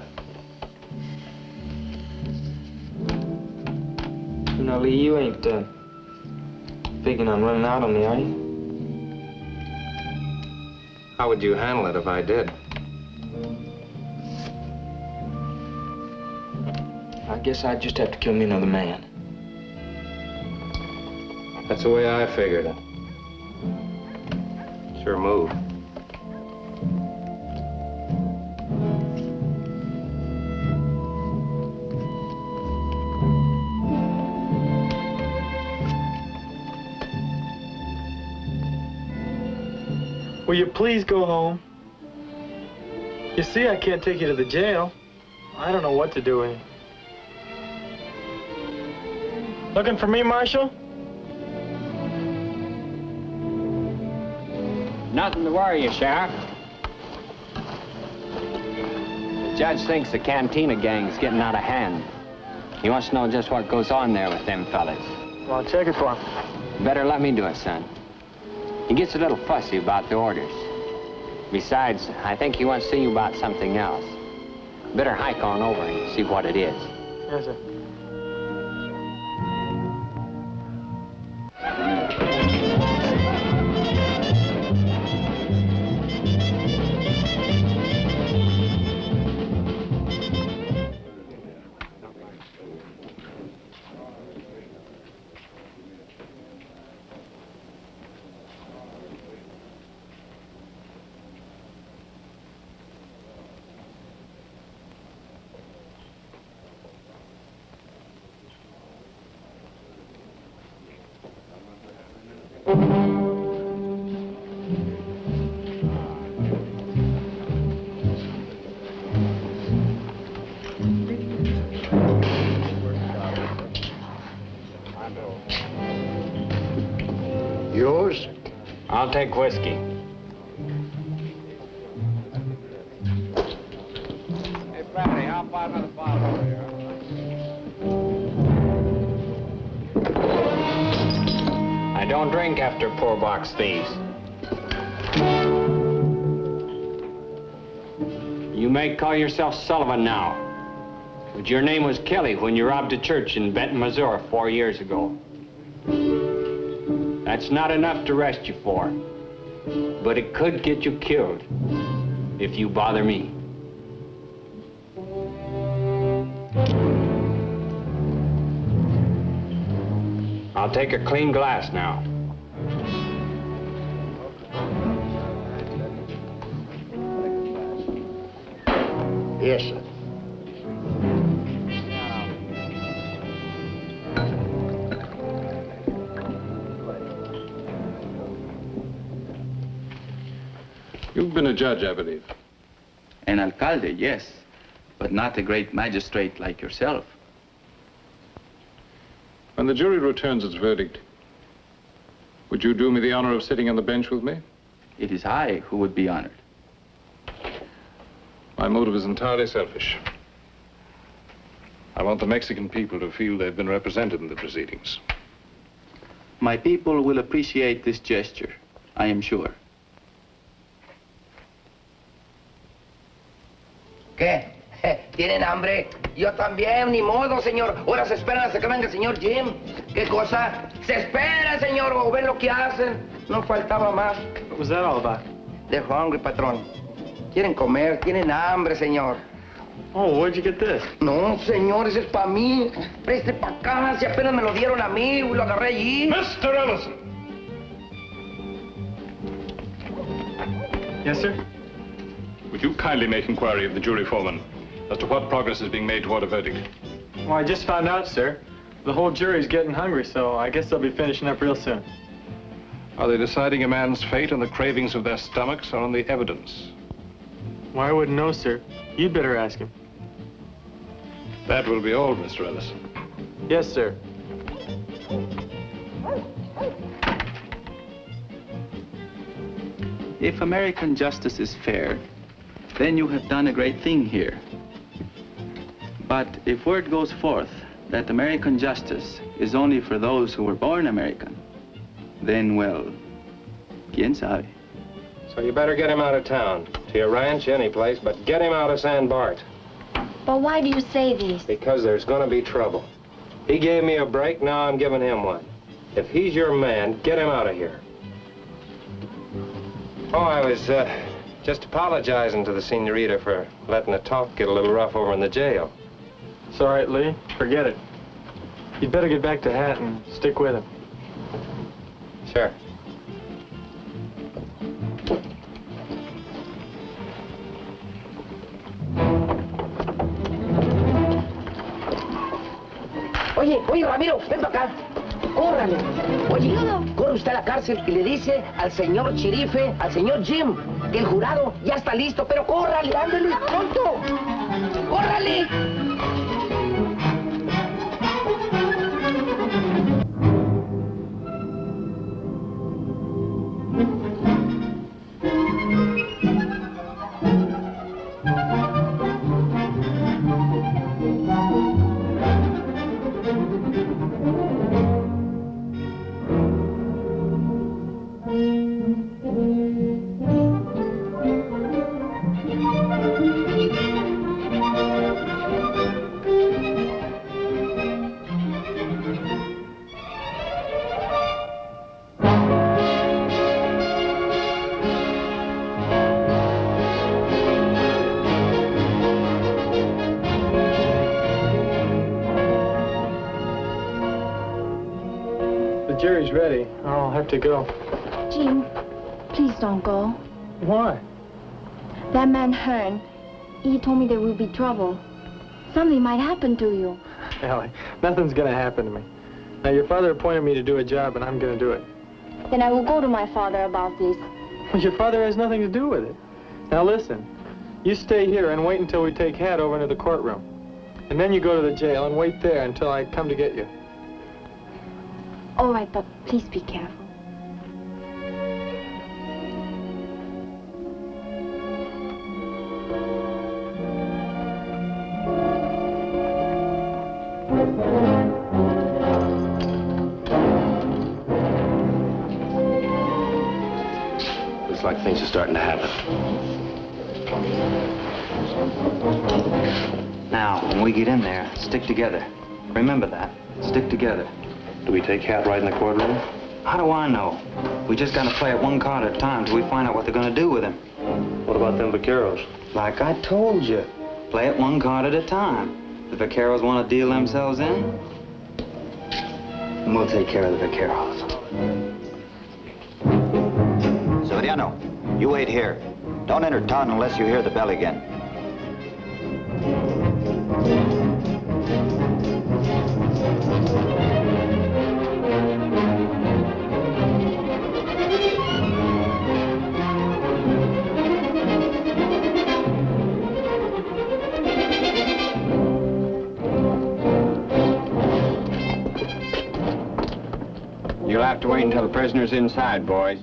You know, Lee, you ain't figuring on running out on me, are you? How would you handle it if I did? I guess I'd just have to kill me another man. That's the way I figured it. Sure move. Will you please go home? You see, I can't take you to the jail. I don't know what to do with you. Looking for me, Marshal? Nothing to worry you, Sheriff. The judge thinks the Cantina gang's getting out of hand. He wants to know just what goes on there with them fellas. Well, I'll check it for him. Better let me do it, son. He gets a little fussy about the orders. Besides, I think he wants to see you about something else. Better hike on over and see what it is. Yes, sir. Yours? I'll take whiskey. Hey, Fatty, how about another bottle over here? I don't drink after poor box thieves. You may call yourself Sullivan now, but your name was Kelly when you robbed a church in Benton, Missouri 4 years ago. That's not enough to arrest you for, but it could get you killed if you bother me. I'll take a clean glass now. Yes, sir. You've been a judge, I believe. An alcalde, yes, but not a great magistrate like yourself. When the jury returns its verdict, would you do me the honor of sitting on the bench with me? It is I who would be honored. My motive is entirely selfish. I want the Mexican people to feel they've been represented in the proceedings. My people will appreciate this gesture, I am sure. ¿Qué? ¿Tienen hambre? Yo también, ni modo, señor. Ahora se esperan hasta que venga el señor Jim. ¿Qué cosa? Se espera, señor, o ven lo que hacen. No faltaba más. What was that all about? They're hungry, patrón. Quieren comer, tienen hambre, señor. Oh, where'd you get this? No, señor, ese es para mí. Preste para acá, si apenas me lo dieron a mí, lo agarré allí. Mr. Ellison! Yes, sir? Would you kindly make inquiry of the jury foreman as to what progress is being made toward a verdict? Well, I just found out, sir. The whole jury's getting hungry, so I guess they'll be finishing up real soon. Are they deciding a man's fate on the cravings of their stomachs or on the evidence? Why, I wouldn't know, sir. You'd better ask him. That will be all, Mr. Ellison. Yes, sir. If American justice is fair, then you have done a great thing here. But if word goes forth that American justice is only for those who were born American, then, well, quién sabe. So you better get him out of town, to your ranch, any place, but get him out of San Bart. But why do you say this? Because there's gonna be trouble. He gave me a break, now I'm giving him one. If he's your man, get him out of here. Oh, I was just apologizing to the senorita for letting the talk get a little rough over in the jail. It's all right, Lee. Forget it. You'd better get back to Hat and stick with him. Sure. Oye, Ramiro, ven para acá. Córrale. Oye, corre usted a la cárcel y le dice al señor Chirife, al señor Jim, que el jurado ya está listo, pero córrale, ándale, pronto. ¡Córrale! The jury's ready. I'll have to go. Jim, please don't go. Why? That man Hearn, he told me there will be trouble. Something might happen to you. Ellie, nothing's gonna happen to me. Now, your father appointed me to do a job, and I'm gonna do it. Then I will go to my father about this. Well, your father has nothing to do with it. Now, listen. You stay here and wait until we take Hat over into the courtroom. And then you go to the jail and wait there until I come to get you. All right, but please be careful. Looks like things are starting to happen. Now, when we get in there, stick together. Remember that. Stick together. Do we take Hat right in the courtroom? How do I know? We just gotta play it one card at a time till we find out what they're gonna do with him. What about them vaqueros? Like I told you, play it one card at a time. The vaqueros want to deal themselves in, and we'll take care of the vaqueros. Severiano, you wait here. Don't enter town unless you hear the bell again. You'll have to wait until the prisoner's inside, boys.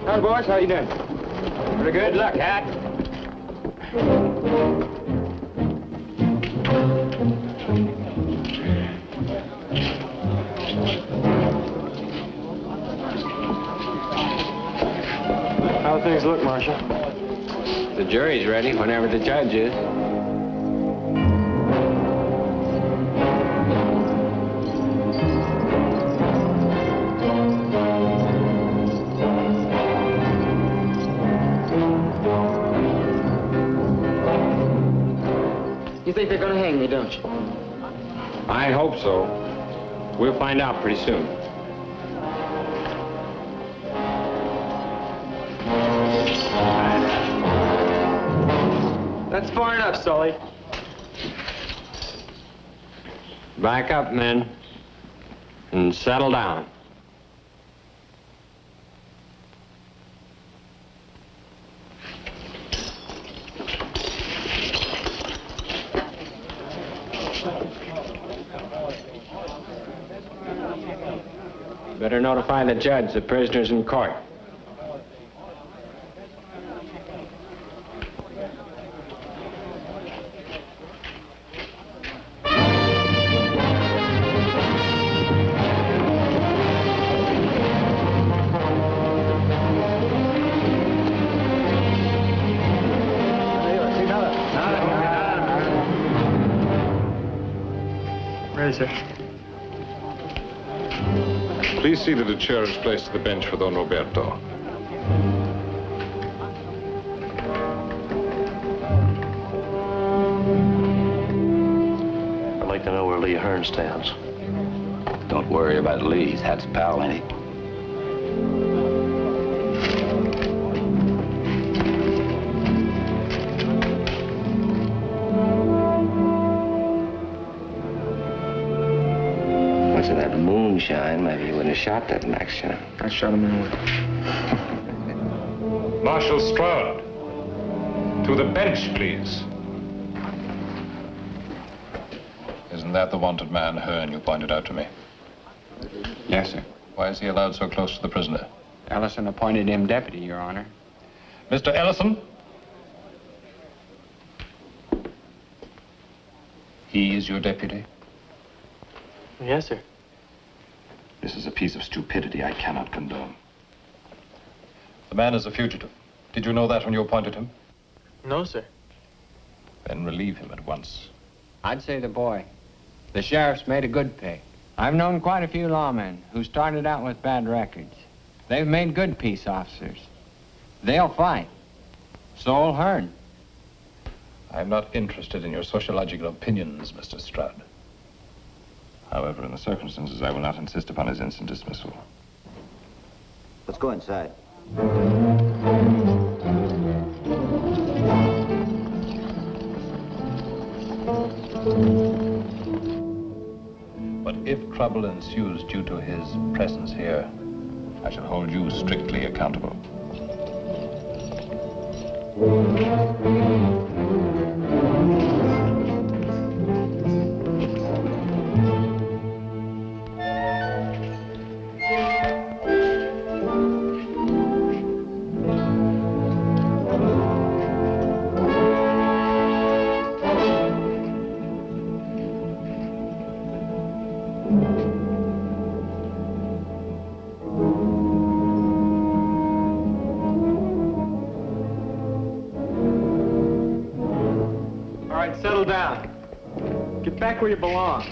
Hi, boys. How you doing? Pretty good. Luck, Hat. How things look, Marshal? The jury's ready whenever the judge is. You think they're gonna hang me, don't you? I hope so. We'll find out pretty soon. That's far enough, Sully. Back up, men. and settle down. Better notify the judge the prisoner's in court. Ready, sir. Please see that a chair is placed at the bench for Don Roberto. I'd like to know where Lee Hearn stands. Don't worry about Lee. He's Hat's pal, ain't he? Much of that moonshine, maybe you wouldn't have shot that Max, you know. I shot him in the Marshal Stroud, to the bench, please. Isn't that the wanted man, Hearn, you pointed out to me? Yes, sir. Why is he allowed so close to the prisoner? Ellison appointed him deputy, Your Honor. Mr. Ellison? He is your deputy? Yes, sir. This is a piece of stupidity I cannot condone. The man is a fugitive. Did you know that when you appointed him? No, sir. Then relieve him at once. I'd say the boy. The sheriff's made a good pick. I've known quite a few lawmen who started out with bad records. They've made good peace officers. They'll fight. So'll Hearn. I'm not interested in your sociological opinions, Mr. Stroud. However, in the circumstances, I will not insist upon his instant dismissal. Let's go inside. But if trouble ensues due to his presence here, I shall hold you strictly accountable. All right, settle down. Get back where you belong.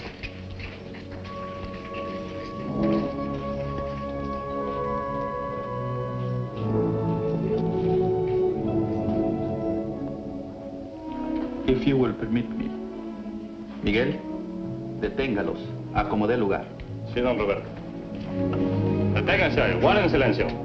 If you will permit me. Miguel, deténgalos. Acomodé lugar. Sí, don Roberto. Deténganse, guarden silencio.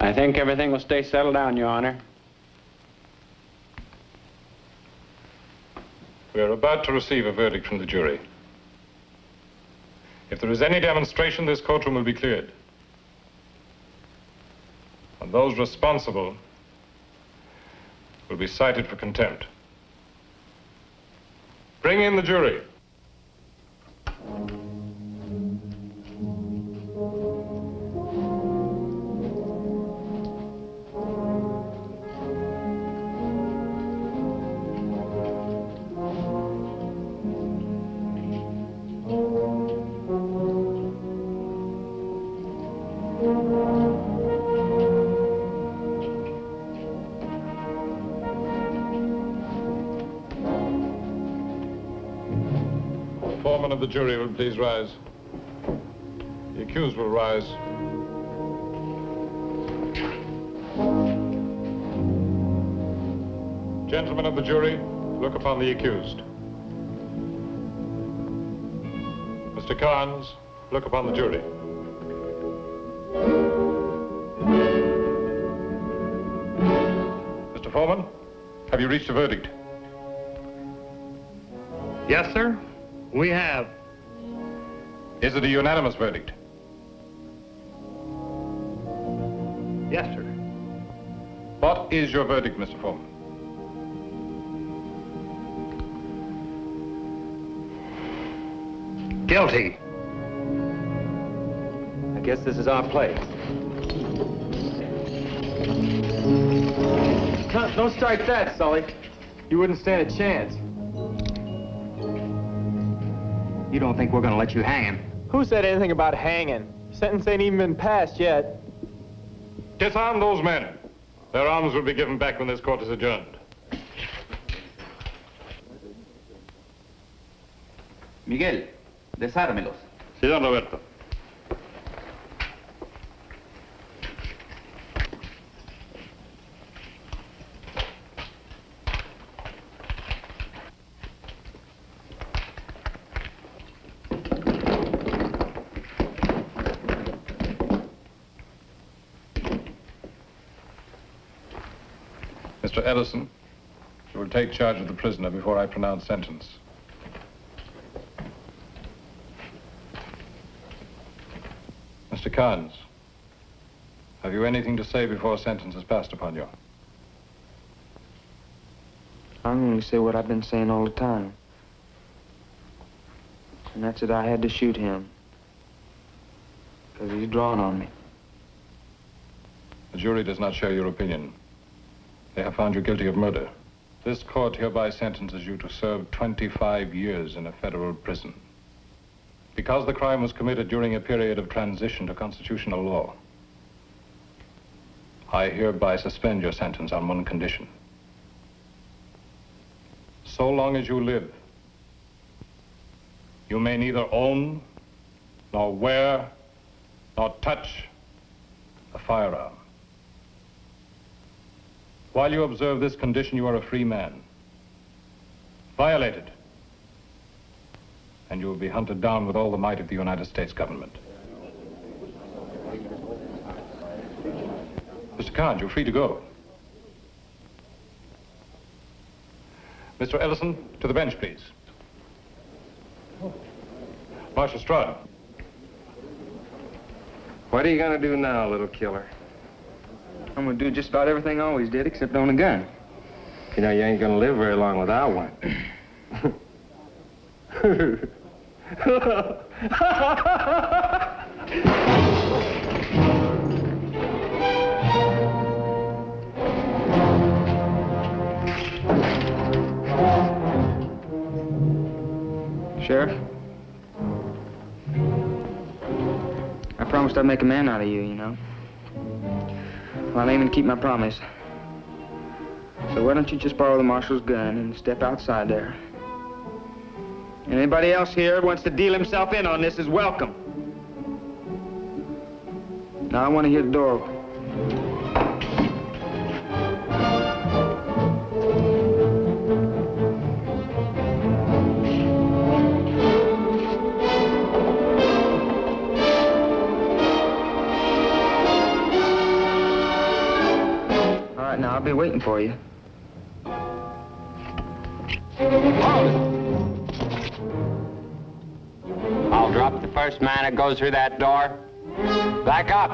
I think everything will stay settled down, Your Honor. We are about to receive a verdict from the jury. If there is any demonstration, this courtroom will be cleared. And those responsible will be cited for contempt. Bring in the jury. Foreman of the jury will please rise. The accused will rise. Gentlemen of the jury, look upon the accused. Mr. Carnes, look upon the jury. Mr. Foreman, have you reached a verdict? Yes, sir. We have. Is it a unanimous verdict? Yes, sir. What is your verdict, Mr. Foreman? Guilty. I guess this is our place. Don't strike that, Sully. You wouldn't stand a chance. You don't think we're gonna let you hang him? Who said anything about hanging? Sentence ain't even been passed yet. Disarm those men. Their arms will be given back when this court is adjourned. Miguel, desármelos. Sí, don Roberto. Mr. Edison, you will take charge of the prisoner before I pronounce sentence. Mr. Carnes, have you anything to say before sentence is passed upon you? I'm going to say what I've been saying all the time. And that's that I had to shoot him. Because he's drawn on me. The jury does not share your opinion. They have found you guilty of murder. This court hereby sentences you to serve 25 years in a federal prison. Because the crime was committed during a period of transition to constitutional law, I hereby suspend your sentence on one condition. So long as you live, you may neither own, nor wear, nor touch a firearm. While you observe this condition, you are a free man. Violate it, and you will be hunted down with all the might of the United States government. Mr. Carnes, you're free to go. Mr. Ellison, to the bench, please. Marshal Stroud. What are you gonna do now, little killer? I'm going to do just about everything I always did, except own a gun. You know, you ain't gonna live very long without one. Sheriff? I promised I'd make a man out of you, you know. Well, I'm aiming to keep my promise. So why don't you just borrow the marshal's gun and step outside there? And anybody else here who wants to deal himself in on this is welcome. Now I want to hear the door open. All right, now I'll be waiting for you. I'll drop the first man that goes through that door. Back up.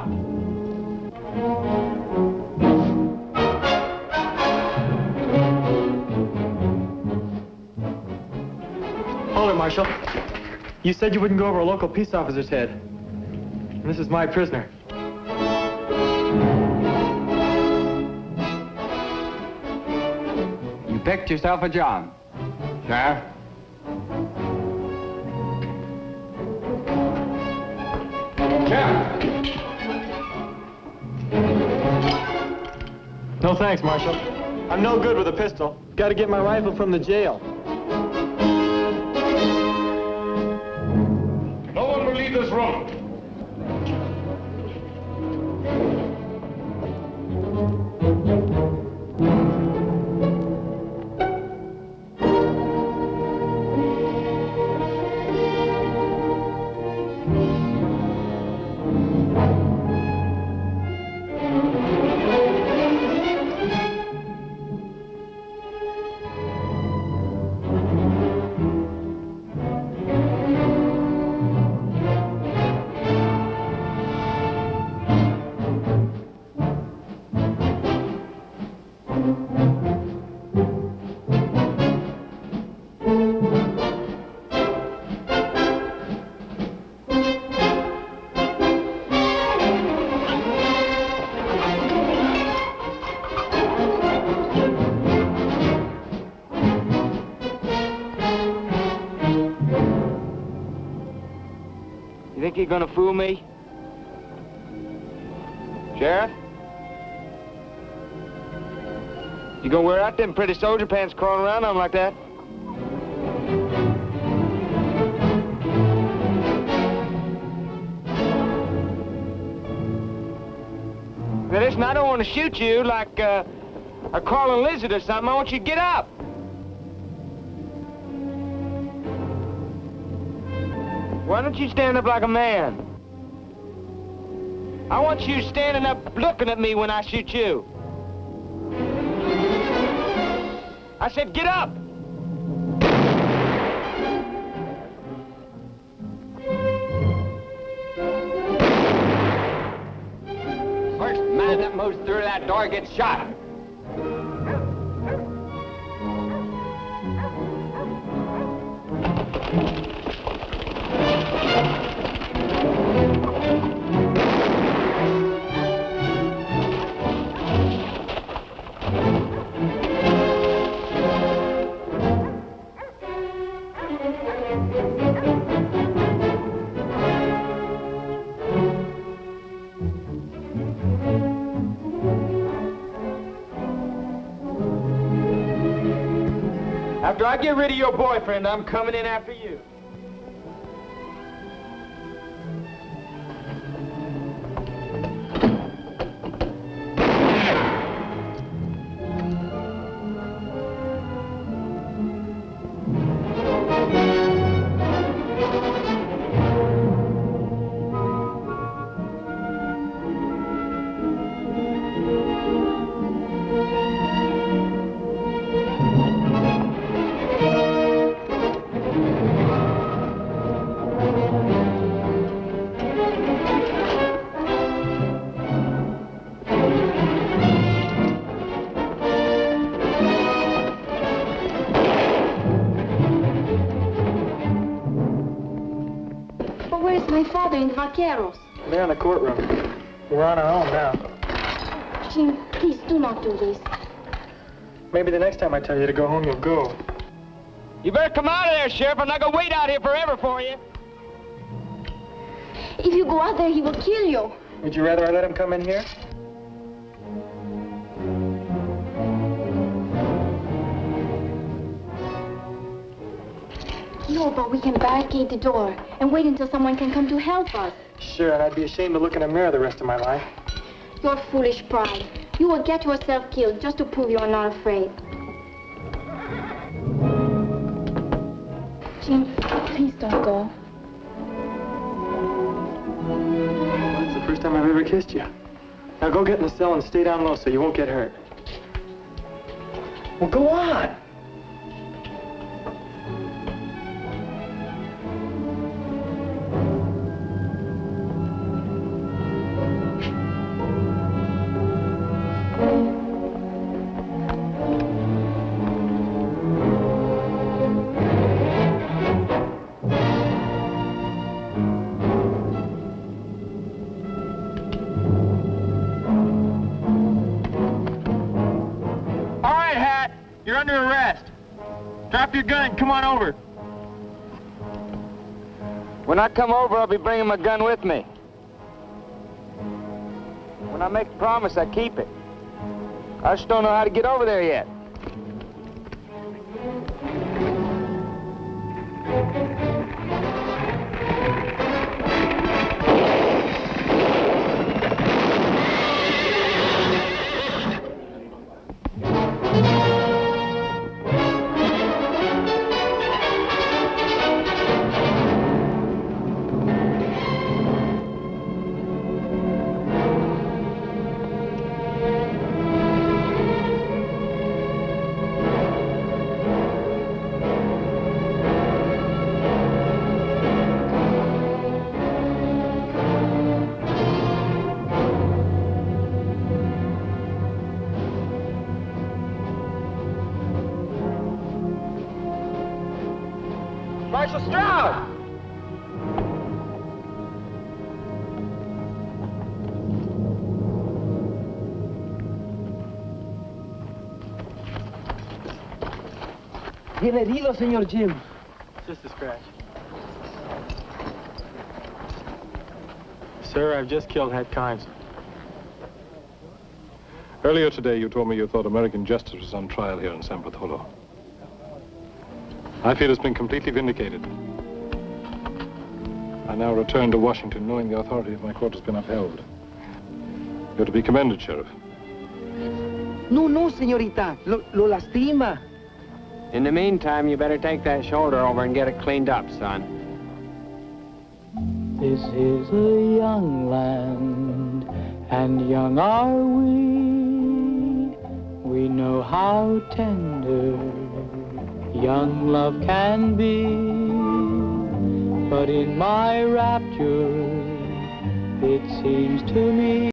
Hold it, Marshal. You said you wouldn't go over a local peace officer's head. And this is my prisoner. You picked yourself a job, Sheriff. No thanks, Marshal. I'm no good with a pistol. Got to get my rifle from the jail. No one will leave this room. You think you're gonna fool me? Sheriff? You gonna wear out them pretty soldier pants crawling around on 'em like that? Now listen, I don't want to shoot you like a crawling lizard or something. I want you to get up. Why don't you stand up like a man? I want you standing up looking at me when I shoot you. I said, get up! First man that moves through that door gets shot. After I get rid of your boyfriend, I'm coming in after you. My father and vaqueros. They're in the courtroom. We're on our own now. Jim, please do not do this. Maybe the next time I tell you to go home, you'll go. You better come out of there, Sheriff. I'm not gonna wait out here forever for you. If you go out there, he will kill you. Would you rather I let him come in here? No, but we can barricade the door and wait until someone can come to help us. Sure, and I'd be ashamed to look in a mirror the rest of my life. Your foolish pride. You will get yourself killed just to prove you are not afraid. Jim, please don't go. Well, it's the first time I've ever kissed you. Now go get in the cell and stay down low so you won't get hurt. Well, go on. You're under arrest. Drop your gun and come on over. When I come over, I'll be bringing my gun with me. When I make a promise, I keep it. I just don't know how to get over there yet. Marshal Stroud! Bien herido, señor Jim. Just a scratch. Sir, I've just killed Head Kynes. Earlier today, you told me you thought American justice was on trial here in San Bartolo. I feel it's been completely vindicated. I now return to Washington knowing the authority of my court has been upheld. You're to be commended, Sheriff. No, señorita. Lo lastima. In the meantime, you better take that shoulder over and get it cleaned up, son. This is a young land, and young are we. We know how tender young love can be. But in my rapture, it seems to me